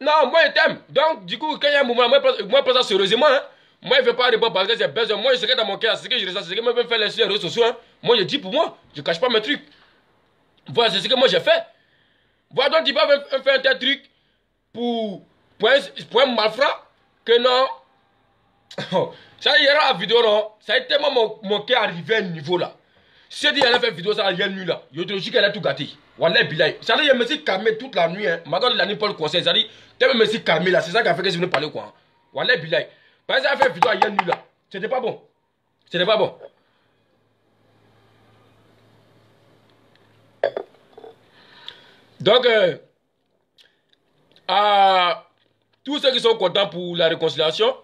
Speaker 1: Non, moi je t'aime. Donc, du coup, quand il y a un moment, moi je prends ça sérieusement. Hein. Moi, je ne fais pas répondre parce que c'est buzz. Moi, je sais que dans mon cœur, c'est ce que je ressens, c'est ce que je veux faire les réseaux sociaux. Hein. Moi, je dis pour moi, je ne cache pas mes trucs. Voilà, c'est ce que moi j'ai fait. Voilà, donc tu vas faire un tel truc pour un malfrat que non. Ça, il y aura la vidéo, non. Ça a tellement mon cœur arrivé à un niveau là. Si elle dit qu'elle a fait vidéo, ça, il y a une nuit là. Je te dis qu'elle a tout gâté. Wallah, bilay. Ça dit, je me suis calmé toute la nuit. Hein. Maintenant, la nuit, Paul conseil. Ça dit, je me suis calmé là. C'est ça qui a fait que je venais parler quoi. Wallah, bilay. Parce qu'elle a fait vidéo, il y a une nuit là. C'était pas bon. C'était pas bon. Donc, à tous ceux qui sont contents pour la réconciliation,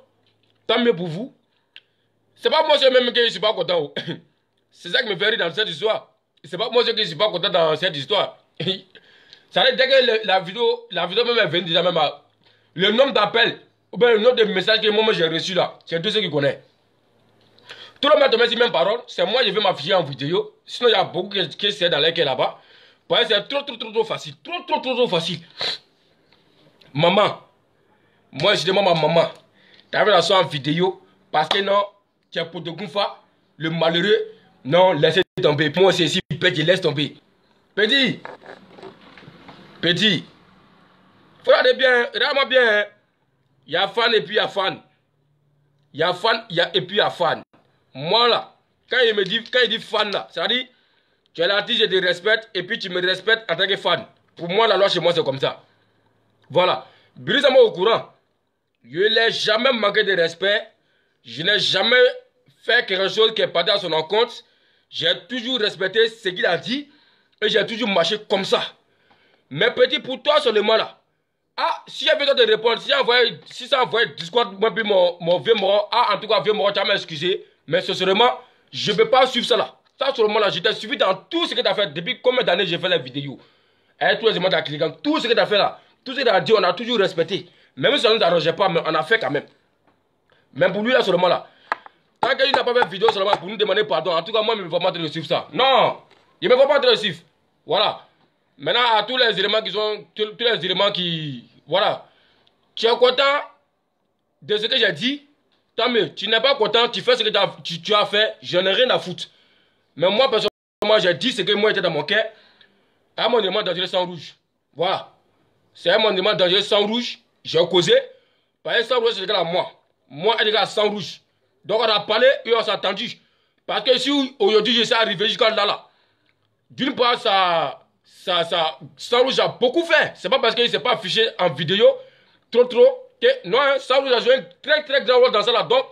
Speaker 1: tant mieux pour vous. C'est pas moi même que je suis pas content. C'est ça qui me fait rire dans cette histoire. C'est pas moi qui ne suis pas content dans cette histoire. Ça veut dire que la vidéo même est venue déjà même à... Le nombre d'appels, ou bien le nombre de messages que moi j'ai reçus là, c'est tous ceux qui connaissent. Tout le monde te met les mêmes paroles, c'est moi je vais m'afficher en vidéo. Sinon il y a beaucoup qui sont dans lesquels là-bas. Parce que c'est trop facile. Trop facile. Maman, moi je demande à ma maman, tu as vu la soirée en vidéo, parce que non, tu es pour de Gounfa, le malheureux, non, laissez tomber. Moi c'est ici, petit, laisse tomber. Petit, regardez bien, regarde-moi bien, hein. Il y a fan et puis il y a fan. Il y a fan, et puis il y a fan. Moi là, quand il dit fan là, ça dit, tu es l'artiste, je te respecte, et puis tu me respectes en tant que fan. Pour moi, la loi chez moi, c'est comme ça. Voilà. Brise moi au courant. Je n'ai jamais manqué de respect. Je n'ai jamais fait quelque chose qui est parti à son encontre. J'ai toujours respecté ce qu'il a dit. Et j'ai toujours marché comme ça. Mais petit, pour toi seulement là. Ah, si j'ai besoin de répondre, si ça envoie Discord, moi puis mon vieux mort, ah, en tout cas, vieux mort, tu vas m'excuser. Mais sincèrement, je ne peux pas suivre ça là. Ça seulement là, je t'ai suivi dans tout ce que tu as fait. Depuis combien d'années j'ai fait la vidéo. Et tous les éléments d'Acliquant, tout ce que tu as fait là, tout ce que tu as dit, on a toujours respecté. Même si ça ne nous arrangeait pas, mais on a fait quand même. Même pour lui là seulement là. Tant qu'il n'a pas fait vidéo seulement pour nous demander pardon, en tout cas, moi, je ne vais pas te suivre ça. Non, il ne me faut pas te suivre. Voilà. Maintenant, à tous les éléments qui sont, tous les éléments qui, voilà. Tu es content de ce que j'ai dit, tant mieux. Tu n'es pas content, tu fais ce que tu as fait, je n'ai rien à foutre. Mais moi, personnellement, j'ai dit ce que moi était dans mon cœur. Un monument dangereux sans rouge. Voilà. C'est un monument dangereux sans rouge. J'ai causé. Parce que sans rouge, c'est égal à moi. Moi, c'est égal à sans rouge. Donc, on a parlé et on s'est attendu. Parce que si aujourd'hui, je suis arrivé jusqu'à là, d'une part, sans rouge a beaucoup fait. C'est pas parce qu'il ne s'est pas affiché en vidéo trop que non, sans rouge a joué un très grand rôle dans ça là. Donc,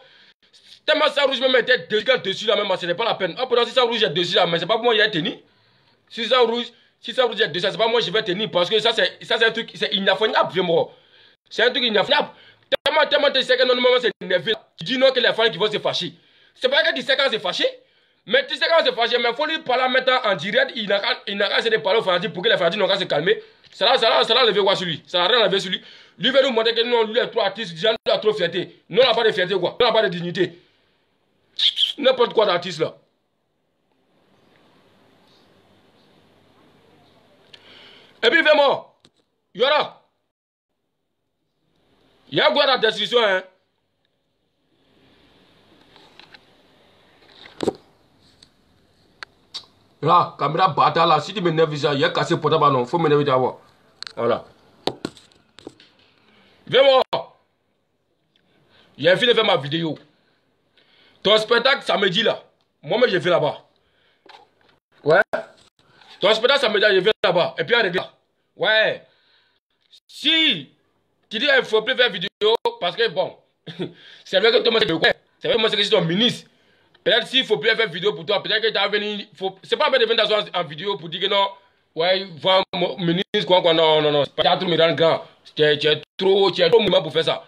Speaker 1: tellement sans rouge même était dessus là, même, ce n'est pas la peine. Pourtant, si sans rouge est dessus là, mais c'est pas pour moi il a tenu. Si sans rouge est dessus, c'est pas moi je vais tenir. Parce que ça, c'est un truc, c'est inaffaiblable, vieux mort. C'est un truc inaffaiblable. Tellement tu sais que normalement c'est énervé. Tu dis non que les fans qui vont se fâcher. C'est pas que tu sais quand c'est fâché. Mais tu sais quand c'est fâché, mais il faut lui parler maintenant en direct. Il n'a qu'à essayer de parler aux Fandis pour que les Fandis n'ont qu'à se calmer. Ça l'a levé quoi sur lui. Ça n'a rien levé sur lui. Lui veut nous montrer que non, lui est trop artiste, déjà il a trop de fierté. Nous on n'a pas de fierté quoi. Nous on n'a pas de dignité. N'importe quoi d'artiste là. Et puis vraiment, il y aura. Il y a quoi dans la destruction hein. Là, caméra bâtard là, si tu m'énerves ça, il y a cassé pour ta non, faut m'énerver d'abord. Voilà. Viens voir. Il a fini de faire ma vidéo. Ton spectacle samedi là, moi-même j'ai fait là-bas. Ouais. Ton spectacle samedi là, j'ai fait là-bas. Et puis à régler. Ouais. Si tu dis qu'il faut plus faire vidéo, parce que bon, c'est vrai que toi, c'est vrai que moi c'est que je suis ton ministre. Peut-être s'il ne faut plus faire vidéo pour toi, peut-être que tu as venu. C'est pas bien de venir en vidéo pour dire que non, ouais, voir mon ministre, quoi, non. C'est pas trop me rendre grand. Tu es trop mouvement pour faire ça.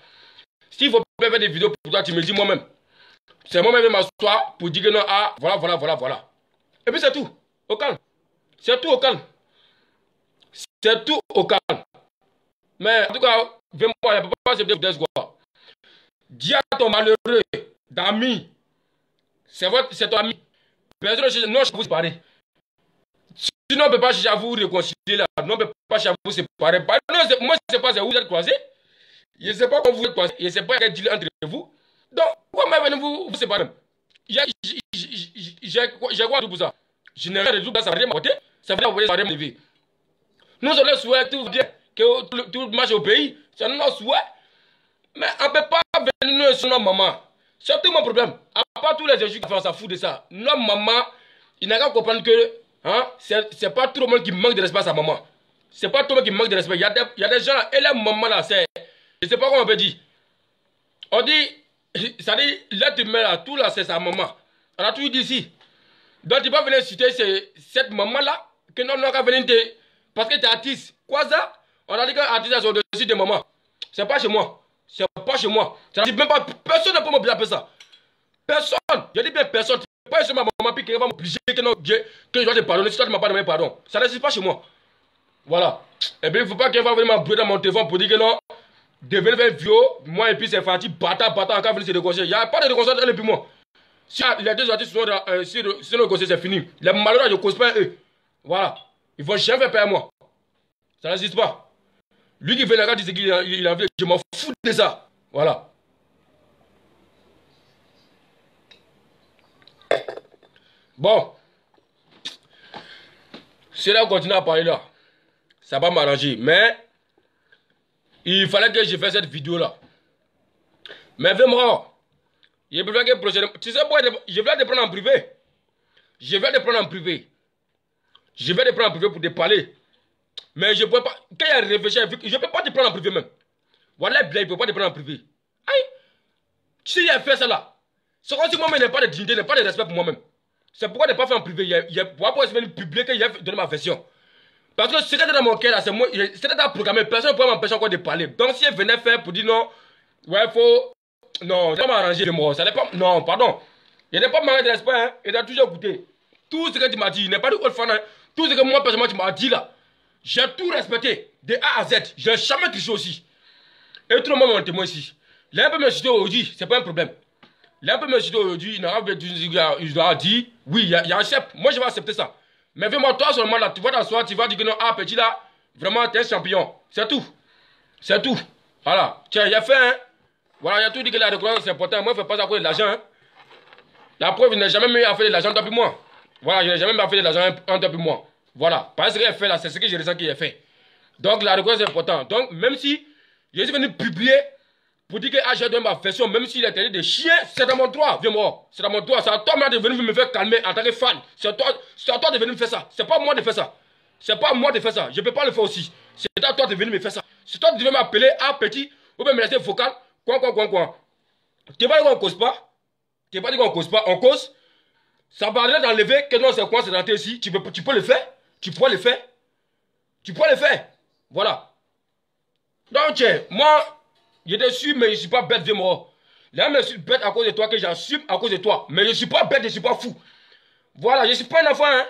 Speaker 1: S'il faut plus faire des vidéos pour toi, tu me dis moi-même. C'est moi-même qui m'assois pour dire que non, ah, voilà. Et puis c'est tout, au calme. C'est tout au calme. C'est tout au calme. Mais en tout cas, vraiment, il ne peut pas se dire quoi. Dis à ton malheureux d'ami. C'est ton ami. Personne non, je vous séparer. Sinon, on ne peut pas chercher à vous réconcilier là. Non, on ne peut pas chercher à vous séparer. Moi, je ne sais pas où vous êtes croisés. Je ne sais pas comment vous êtes croisés. Je ne sais pas quel deal entre vous. Donc, comment venez-vous séparer? J'ai quoi pour ça? Je n'ai rien de tout, ça va rien m'apporter. Ça va rien m'envoyer, ça va rien m'élever. Nous, on le souhaite tout bien, que tout marche au pays. C'est notre souhait. Mais on ne peut pas venir sur notre maman. C'est tout mon problème. À part tous les gens qui font ça fout de ça. Notre maman, il n'a qu'à comprendre que hein, c'est pas tout le monde qui manque de respect à sa maman. C'est pas tout le monde qui manque de respect. Il y a des gens là, et la maman là, c'est. Je ne sais pas comment on peut dire. On dit, ça dit, l'être humain là, tout là, c'est sa maman. On a toujours dit ici. Donc tu vas venir citer cette maman là, que non, non, qu'à venir te. Parce que tu es artiste. Quoi ça? On a dit qu'un artiste sont au-dessus de maman. C'est pas chez moi. C'est pas chez moi. Ça dit même pas. Personne ne peut m'obliger ça. Personne. Je dis bien personne. Tu peux pas chez ma maman puis qu'elle va m'obliger que non, que je dois te pardonner. Si toi tu ne m'as pas demandé pardon. Ça n'existe pas chez moi. Voilà. Et puis il ne faut pas qu'elle va venir m'embrouiller dans mon téléphone pour dire que non. Devenir faire vieux. Moi et puis c'est Fati. Bata, encore venir se déconseiller. Il n'y a pas de déconseiller elle et puis moi. Si les deux artistes sont sur le conseil, c'est fini. Les malheureux, je ne cause pas eux. Voilà. Ils vont jamais faire payer à moi. Ça n'existe pas. Lui qui fait la carte, il dit qu'il a envie. Je m'en fous de ça. Voilà. Bon. Si là, on continue à parler là, ça va m'arranger. Mais, il fallait que je fasse cette vidéo là. Mais vraiment, je préfère que prochainement. Tu sais quoi, je vais te prendre en privé. Je vais te prendre en privé. Je vais te prendre en privé pour te parler. Mais je ne peux pas. Quand il y a réfléchi, je ne peux pas te prendre en privé même. Voilà, il ne peut pas te prendre en privé. Aïe. Si il a fait ça là, c'est comme si moi-même n'ai pas de dignité, n'ai pas de respect pour moi-même. C'est pourquoi je n'ai pas fait en privé. Il y a pour venir publier qu'il a donné ma version. Parce que ce qui était dans mon cœur là, c'est moi. C'était dans programmé. Personne ne pouvait m'empêcher encore de parler. Donc si elle venait faire pour dire non, ouais, il faut. Non, ça m'a arrangé de moi. Ça n'est pas. Non, pardon. Il n'est pas manqué de respect. Hein. Il a toujours écouté. Tout ce que tu m'as dit, il n'est pas de old fan. Hein. Tout ce que moi, personnellement, tu m'as dit là. J'ai tout respecté. De A à Z. Je n'ai jamais triché aussi. Et tout le monde m'a témoin ici. L'un peut me citer aujourd'hui, ce n'est pas un problème. L'un peut me citer aujourd'hui, il doit dire, oui, il y a un chef. Moi, je vais accepter ça. Mais vraiment, toi seulement là, tu vas t'asseoir, tu vas dire que non, ah, petit là, vraiment, tu es un champion. C'est tout. C'est tout. Voilà. Tiens, il a fait, hein. Voilà, il a tout dit que la reconnaissance c'est important. Moi, je ne fais pas ça pour de l'argent. Hein. La preuve, il n'a jamais mis à faire de l'argent depuis moi. Voilà, je n'ai jamais mis à faire de l'argent depuis moi. Voilà. Parce que ce qu'il a fait là, c'est ce que je ressens qu'il a fait. Donc, la reconnaissance c'est important. Donc, même si je suis venu publier pour dire que ah, j'ai donné ma version, même s'il est interdit de chier, c'est dans mon droit, viens-moi. C'est dans mon droit. C'est à toi de venir me faire calmer en tant que fan. C'est à toi de venir me faire ça. C'est pas à moi de faire ça. C'est pas à moi de faire ça. Je ne peux pas le faire aussi. C'est à toi de venir me faire ça. C'est toi qui devais m'appeler à petit ou bien me laisser vocal. Quoi. Tu vas dire qu'on cause pas. Tu vas dire qu'on cause pas. On cause. Ça va d'enlever que non, c'est quoi, c'est dans tes ici. Tu peux le faire. Tu pourras le faire. Tu pourras le faire. Voilà. Donc, moi, je te suis, mais je ne suis pas bête de moi. Là, je suis bête à cause de toi, que j'assume à cause de toi. Mais je ne suis pas bête, je ne suis pas fou. Voilà, je ne suis pas un enfant. Hein.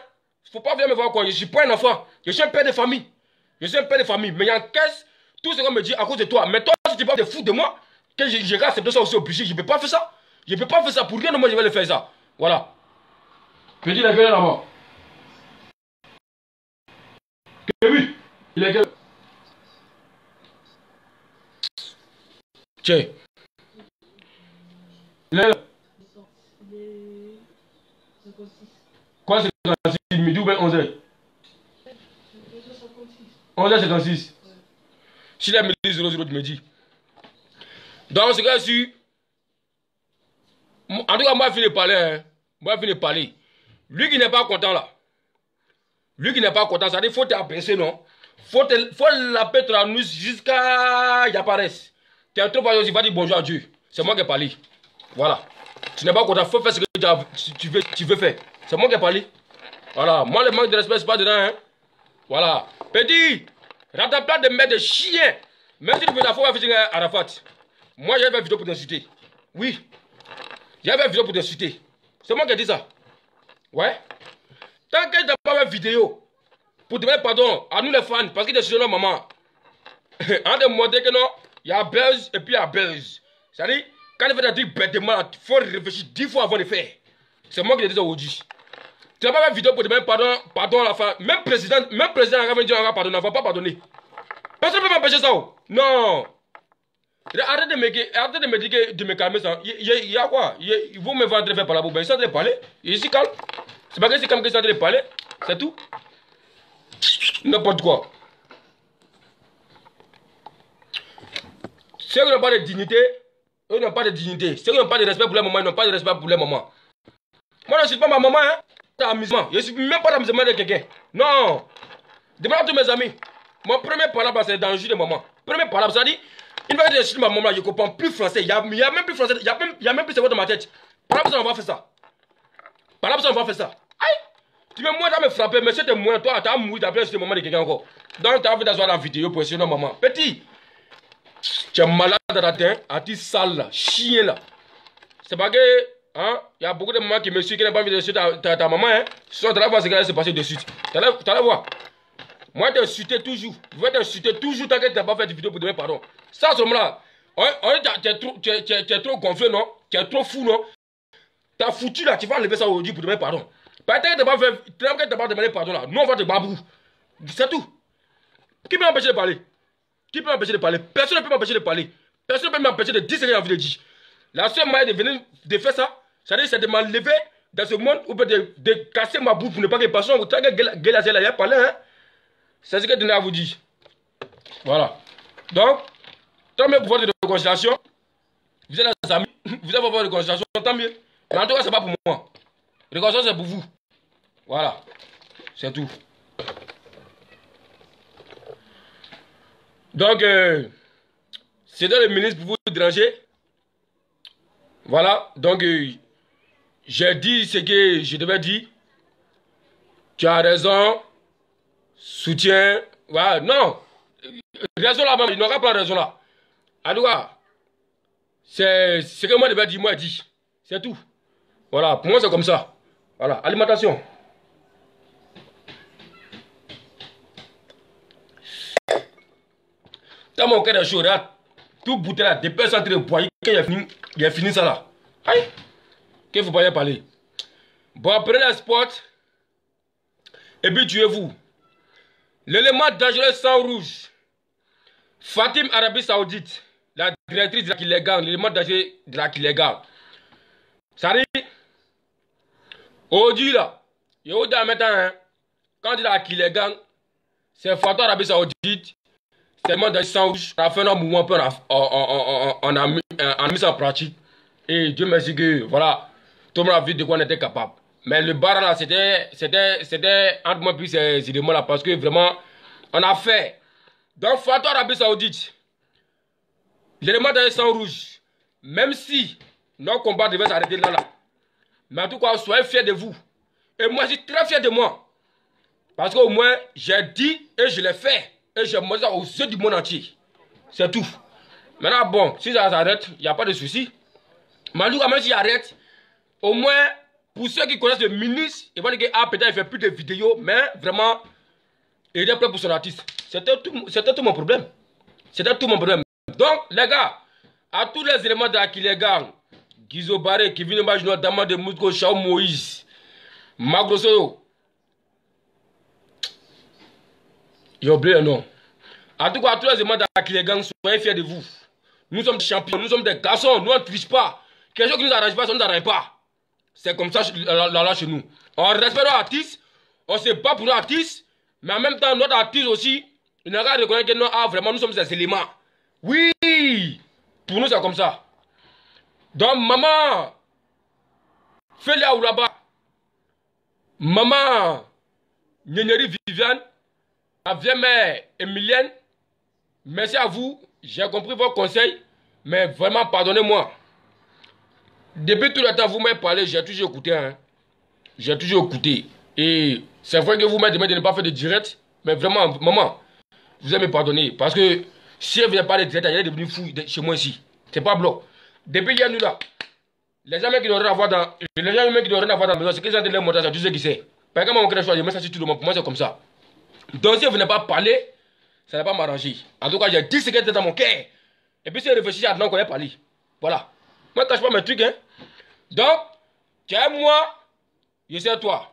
Speaker 1: Il ne faut pas venir me voir quoi. Je ne suis pas un enfant. Je suis un père de famille. Je suis un père de famille. Mais il y a en caisse tout ce qu'on me dit à cause de toi. Mais toi, si tu parles de fou de moi, que je vais accepter ça aussi obligé, je ne peux pas faire ça. Je ne peux pas faire ça. Pour rien de moi, je vais le faire ça. Voilà. Petit, il est quel là-bas? Oui, il est quel? Tiens. Il est là. Quoi, c'est 56 midi ou bien 11h? 11h56. S'il est midi 00, tu me dis. Donc, ce gars-ci, en tout cas, moi, je finis de parler. Hein. Moi, je finis de parler. Lui qui n'est pas content là. Lui qui n'est pas content, ça dit qu'il faut t'abaisser, non? Faut la péter à nous jusqu'à qu'il apparaisse. Tu es trop pas, il va dire bonjour à Dieu. C'est moi qui ai parlé. Voilà. Tu n'es pas content, il faut faire ce que tu veux faire. C'est moi qui ai parlé. Voilà. Moi, le manque de respect, c'est pas dedans. Hein. Voilà. Petit, rattrape-toi de mettre des chiens. Même si tu veux la fois faire Arafat. Moi, j'avais une vidéo pour t'insulter. Oui. J'avais une vidéo pour t'insulter. C'est moi qui ai dit ça. Ouais. Tant que tu n'as pas une vidéo pour demander pardon à nous les fans, parce que tu es sur notre maman. En de montrer que non, il y a buzz et puis il y a buzz. C'est-à-dire, quand tu fais des trucs bêtement, il faut réfléchir 10 fois avant de faire. C'est moi qui l'ai dit aujourd'hui. Tu n'as pas une vidéo pour demander pardon à la fin. Même président a dit pardon, il ne va pas pardonner. Personne ne peut m'empêcher ça. Non. Arrête de me dire de me calmer ça. Il y a quoi? Vous me vendez faire par la boue. Ils sont en train de parler. Je suis calme. C'est pas que c'est comme que ils sont en train de parler. C'est tout. N'importe quoi. Ceux qui n'ont pas de dignité, eux n'ont pas de dignité. Ceux qui n'ont pas de respect pour les mamans, ils n'ont pas de respect pour les mamans. Moi, je ne suis pas ma maman, hein. C'est amusement. Je ne suis même pas l'amusement de quelqu'un. Non. Demande à tous mes amis. Mon premier palabre, c'est dans le jus de maman. Premier palabre, ça dit, une fois que je suis ma maman, je ne comprends plus français. Il y a même plus français. Il y a même plus cerveau dans ma tête. Palabre, ça, on va faire ça. Palabre, ça, on va faire ça. Aïe. Tu veux moi, tu vas me frapper, mais c'était moi, toi, tu as mouru, tu as appelé sur maman de quelqu'un encore. Donc, tu as envie d'asseoir la vidéo pour essayer de maman. Petit, tu es malade dans la tête, à ti sale là, chien là. C'est pas que, hein, il y a beaucoup de mamans qui me suivent, qui n'ont pas envie de suivre ta maman, hein. Tu vas voir ce qui va se passer de suite. Tu vas voir. Moi, je t'insulter toujours. Je vais t'insulter toujours tant que tu n'as pas fait de vidéo pour demander pardon. Ça, à ce moment-là, tu es trop gonflé, non? Tu es trop fou, non? Tu as foutu là, tu vas enlever ça aujourd'hui pour demander pardon. Peut-être que tu n'as pas demandé pardon là. Nous, on va te babou. C'est tout. Qui peut m'empêcher de parler? Qui peut m'empêcher de parler? Personne ne peut m'empêcher de parler. Personne ne peut m'empêcher de dire ce que j'ai envie de dire. La seule manière de venir de faire ça, c'est de m'enlever dans ce monde ou de casser ma bouche pour ne pas que personne ne gueule à parler. Hein? C'est ce que je tenais à vous dire. Voilà. Donc, tant mieux pour votre réconciliation. Vous êtes des amis. Vous avez votre réconciliation, tant mieux. Mais en tout cas, ce n'est pas pour moi. Réconciliation, c'est pour vous. Voilà. C'est tout. Donc, c'était le ministre pour vous déranger. Voilà. Donc, j'ai dit ce que je devais dire. Tu as raison. Soutien. Voilà. Non. Raison là, il n'aura pas raison là. En tout cas, c'est ce que moi je devais dire, moi je dis. C'est tout. Voilà. Pour moi, c'est comme ça. Voilà. Alimentation. Dans mon cœur de chaud, là, tout bouteille là, des personnes en train de boire, il a fini ça là. Aïe! Qu'il ne faut pas y parler. Bon, prenez le sport. Et puis tuez-vous. L'élément dangereux sang rouge. Fatim Arabie Saoudite, la directrice de la Kilegan, l'élément dangereux de la Kilegan. Ça dit, aujourd'hui là, il y a autant maintenant, hein, quand il y a la Kilegan, c'est Fatim Arabie Saoudite. C'est le dans sang rouge. On a fait un mouvement, on a mis ça en pratique. Et Dieu merci que, voilà, tout le monde a vu de quoi on était capable. Mais le bar là, c'était entre moi et ces éléments là, parce que vraiment, on a fait. Donc, Fatou Arabie Saoudite, l'élément dans le sang rouge, même si nos combats devaient s'arrêter là, mais en tout cas, soyez fiers de vous. Et moi, je suis très fier de moi. Parce qu'au moins, j'ai dit et je l'ai fait. Et je montre ça aux yeux du monde entier. C'est tout. Maintenant, bon, si ça s'arrête, il n'y a pas de souci. Mais en tout cas, même si j'arrête, au moins, pour ceux qui connaissent le ministre, ils vont dire que ah, peut-être il ne fait plus de vidéos, mais vraiment, il est prêt pour son artiste. C'était tout mon problème. C'était tout mon problème. Donc, les gars, à tous les éléments de la Kilegan, Gizo Baré, Kevin Mbajino, Daman de Moutko, Chao Moïse, Magroso, j'ai oublié le nom. En tout cas, à tous les éléments de la Kilegan, soyez fiers de vous. Nous sommes des champions, nous sommes des garçons, nous on ne triche pas. Quelque chose qui ne nous arrange pas, ça ne nous arrange pas. C'est comme ça là chez nous. On respecte nos artistes, on ne se bat pour nos artistes, mais en même temps, notre artiste aussi, il n'a qu'à reconnaître que nous, ah, vraiment, nous sommes des éléments. Oui, pour nous, c'est comme ça. Donc, maman, Félia Oulaba, maman, Nénéri Viviane, ma vieille mère Emilienne, merci à vous, j'ai compris vos conseils, mais vraiment, pardonnez-moi. Depuis tout le temps, vous m'avez parlé, j'ai toujours écouté. Hein. J'ai toujours écouté. Et c'est vrai que vous m'avez demandé de ne pas faire de direct, mais vraiment, maman, vous allez me pardonner. Parce que si elle ne venait pas de direct, elle est devenue fou chez moi ici. C'est pas bloc. Depuis hier, nous là, les gens qui n'ont rien à voir dans la maison, c'est qu'ils ont de leur montage, tu sais qui c'est. Par exemple, mon crèche, je mets ça sur tout le monde. Pour moi, c'est comme ça. Donc, si elle ne venait pas parler, ça ne va pas m'arranger. En tout cas, j'ai dit ce qui était dans mon cœur. Et puis, si elle réfléchit à qu'on ait parlé. Voilà. Moi, je ne cache pas mes trucs. Hein. Donc, tu es moi, je suis à toi.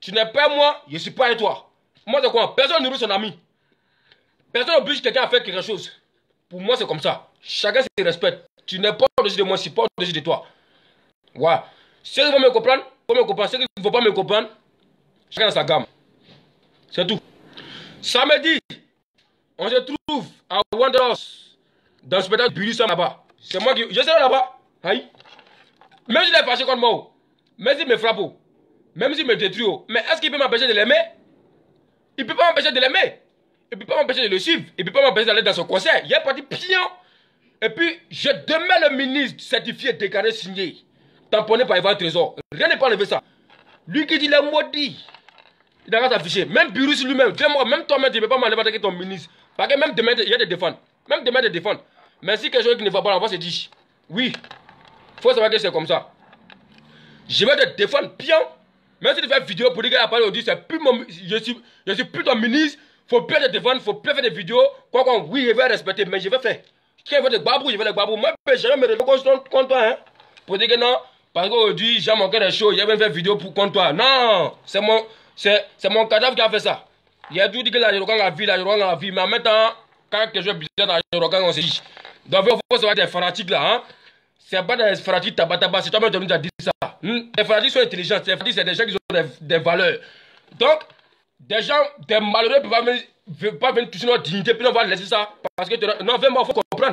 Speaker 1: Tu n'es pas moi, je ne suis pas à toi. Moi, c'est quoi? Personne nourrit son ami. Personne n'oblige quelqu'un à faire quelque chose. Pour moi, c'est comme ça. Chacun se respecte. Tu n'es pas au-dessus de moi, je ne suis pas au-dessus de toi. Voilà. Ceux qui vont me comprendre, vont me comprendre. Ceux qui ne vont pas me comprendre, chacun dans sa gamme. C'est tout. Samedi, on se trouve à Wanderers. dans le spectacle Buru Sam là-bas. C'est moi qui. Je serai là-bas. Aïe. Même s'il est fâché contre moi, même s'il me frappe, même s'il me détruit, mais est-ce qu'il peut m'empêcher de l'aimer? Il ne peut pas m'empêcher de l'aimer. Il ne peut pas m'empêcher de le suivre. Il ne peut pas m'empêcher d'aller dans son concert. Il est parti pion. Et puis, je demande le ministre certifié, déclaré, signé, tamponné par Evan Trésor. Rien n'est pas enlevé ça. Lui qui dit les maudits. Il n'a pas affiché. Même Burus lui-même, même toi-même, tu ne peux pas m'enlever avec ton ministre. Parce que même demain, il y a des défendre. Même demain, des défendre. Mais si quelque chose qui ne va pas, on va se dire. Oui. Il faut savoir que c'est comme ça. Je vais te défendre pion. Même si tu fais une vidéo pour dire qu'à parler aujourd'hui, c'est plus mon. Je suis plus ton ministre. Faut plus te défendre, faut plus faire des vidéos. Quoi, oui, je vais respecter, mais je vais faire. Quand je vais te babou, je vais te babou. Moi, je vais me retrouver contre toi, hein. Pour dire que non, parce qu'aujourd'hui, j'ai manqué des choses, je vais faire une vidéo pour contre toi. Non, c'est mon cadavre qui a fait ça. Il a tout dit que la Yorokan a vu, mais en même temps, quand quelque chose est bizarre dans la Yorokan, on se dit. Donc, il faut savoir des fanatiques là, hein. C'est pas des fanatiques tabataba, c'est toi-même qui as dit ça. Les fanatiques sont intelligents, les fanatiques, c'est des gens qui ont des valeurs. Donc, des gens, des malheureux ne peuvent pas venir toucher notre dignité, puis on va laisser ça. Parce que, non, vraiment, il faut comprendre.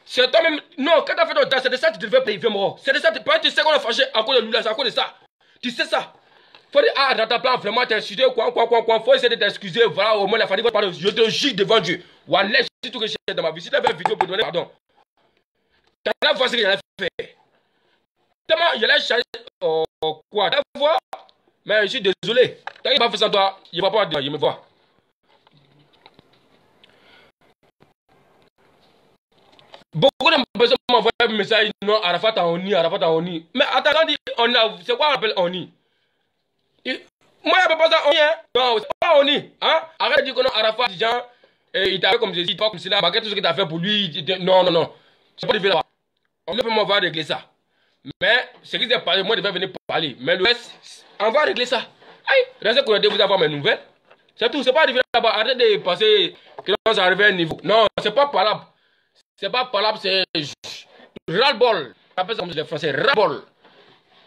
Speaker 1: C'est toi-même, non, quand tu as fait ton tas, c'est de ça que tu devais payer, vraiment. C'est de ça, tu sais qu'on a fâché à cause de lui, c'est à cause de ça. Tu sais ça. Faut dire, ah, dans ta plan, vraiment, t'es excusé, quoi, faut essayer de t'excuser, voilà, au moins la famille va te pardonner. Je te jure devant Dieu. Wallah, c'est tout que j'ai dans ma vie. Si tu as fait une vidéo pour demander pardon, tu as la voix ce qu'il a fait. Tellement, il a changé, quoi, ta voix. Mais je suis désolé. Tant qu'il n'a pas fait ça, toi, il ne va pas dire, il me voit. Beaucoup de personnes m'envoient un message, non, Arafat a Oni, Arafat a Oni. Mais attends, c'est quoi on appelle Oni? Moi, je ne peux pas ça Oni, hein? Non, c'est pas Oni, hein? Arrête de dire que non, Arafat, gens, il t'a fait comme ceci, pas comme cela, malgré tout ce que tu as fait pour lui. Non. C'est pas de là-bas. On ne peut pas régler ça. Mais, ce qui s'est passé, moi, je vais venir parler. Mais le reste, on va régler ça. Aïe, restez connectés, vous avoir mes nouvelles. C'est tout, c'est pas arrivé là-bas. Arrêtez de passer que nous arrivons à un niveau. Non, c'est pas parlable. C'est pas parlable, c'est ras-le-bol. On appelle ça comme les Français, ras-le-bol.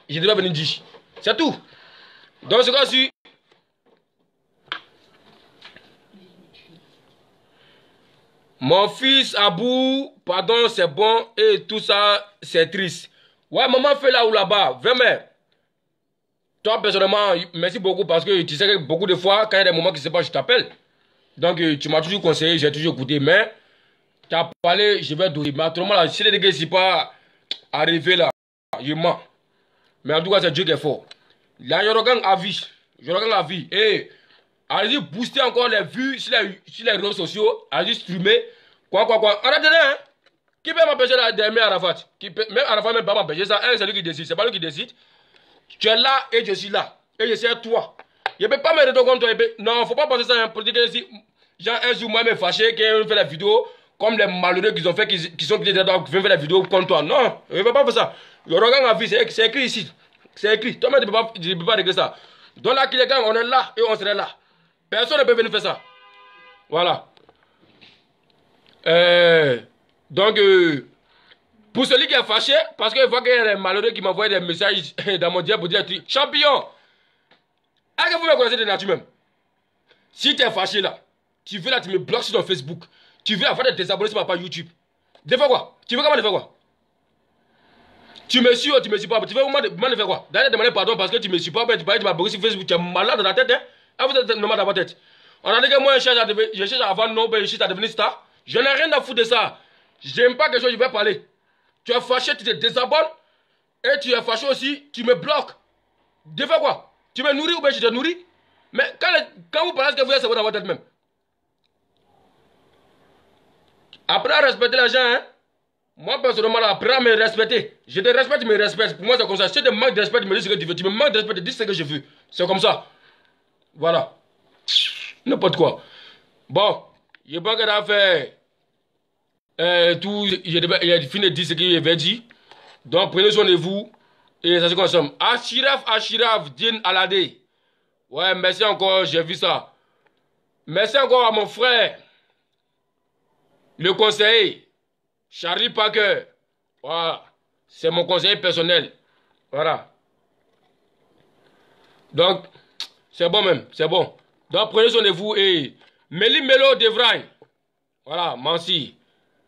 Speaker 1: Je devais venir dire. C'est tout. Donc, ce cas-ci, mon fils Abou, pardon, c'est bon, et tout ça, c'est triste. Ouais, maman fait là ou là-bas, vraiment. Toi, personnellement, merci beaucoup parce que tu sais que beaucoup de fois, quand il y a des moments qui ne se passent, je t'appelle. Donc, tu m'as toujours conseillé, j'ai toujours écouté, mais tu as parlé, je vais donner. Mais autrement, là, si les dégâts ne sont pas arrivés là, je mens. Mais en tout cas, c'est Dieu qui est fort. Là, Yorogan a vu. Yorogan a vu. Et allez-y booster encore les vues sur les réseaux sociaux. Allez-y streamer. Quoi. Arrêtez, hein. Qui peut m'empêcher d'aimer Arafat? Même Arafat même pas m'empêcher ça. C'est lui qui décide. C'est pas lui qui décide. Tu es là et je suis là. Et je suis à toi. Je ne peux pas me retourner contre toi. Non, il ne faut pas penser ça. Hein, pour dire que si un jour, moi, je me fâché, qu'ils ont fait la vidéo, comme les malheureux qu'ils ont fait, qui sont quittés dedans, qui viennent faire la vidéo contre toi. Non, je ne peux pas faire ça. Le regard a vu, c'est écrit ici. C'est écrit. Toi-même, tu ne peux pas régler ça. Donc là, les gars, on est là et on serait là. Personne ne peut venir faire ça. Voilà. Donc, pour celui qui est fâché, parce qu'il voit qu'il y a des malheureux qui m'envoient des messages dans mon diable pour dire champion, est-ce que vous me connaissez de nature même? Si tu es fâché là, tu veux là, tu me bloques sur ton Facebook, tu veux avant de te désabonner sur ma page YouTube. De faire quoi? Tu veux comment de faire quoi? Tu me suis ou tu me suis pas? Tu veux vraiment de faire quoi? D'aller demander pardon parce que tu me suis pas, tu m'as bloqué sur Facebook, tu es malade dans la tête, hein? Ah, vous êtes normal dans votre tête. On a dit que moi je cherche à avoir non, je cherche à devenir star. Je n'ai rien à foutre de ça. J'aime pas quelque chose, je vais parler. Tu es fâché, tu te désabonnes. Et tu es fâché aussi, tu me bloques. De faire quoi? Tu me nourris ou bien je te nourris? Mais quand vous parlez, ce que vous avez, c'est dans votre tête même. Après à respecter les gens, hein? Moi personnellement, après à me respecter. Je te respecte, tu me respectes. Pour moi, c'est comme ça. Si tu te manques de respect, tu me dis ce que tu veux. Tu me manques de respect, tu dis ce que je veux. C'est comme ça. Voilà. N'importe quoi. Bon, je pense que a fait tout. Il a fini de dire ce qu'il avait dit. Donc prenez soin de vous. Et ça se consomme. Achiraf, Din Alade. Ouais, merci encore, j'ai vu ça. Merci encore à mon frère, le conseiller, Charlie Parker. Voilà. C'est mon conseiller personnel. Voilà. Donc, c'est bon même, c'est bon. Donc prenez soin de vous et Méli Melo Devrain. Voilà, merci.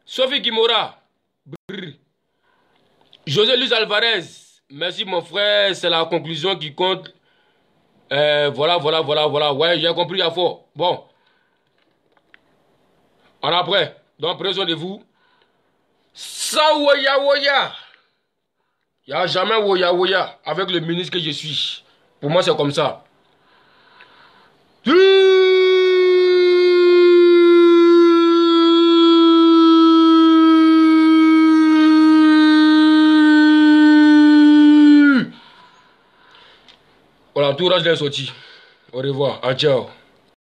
Speaker 1: Sophie Kimora. Brr. José Luis Alvarez. Merci mon frère, c'est la conclusion qui compte. Voilà. Ouais, j'ai compris à fort. Bon. On après. Donc, prenez soin de vous. Sans woya. Il n'y a jamais woya avec le ministre que je suis. Pour moi, c'est comme ça. Voilà, tout reste est sorti. Au revoir. Ciao.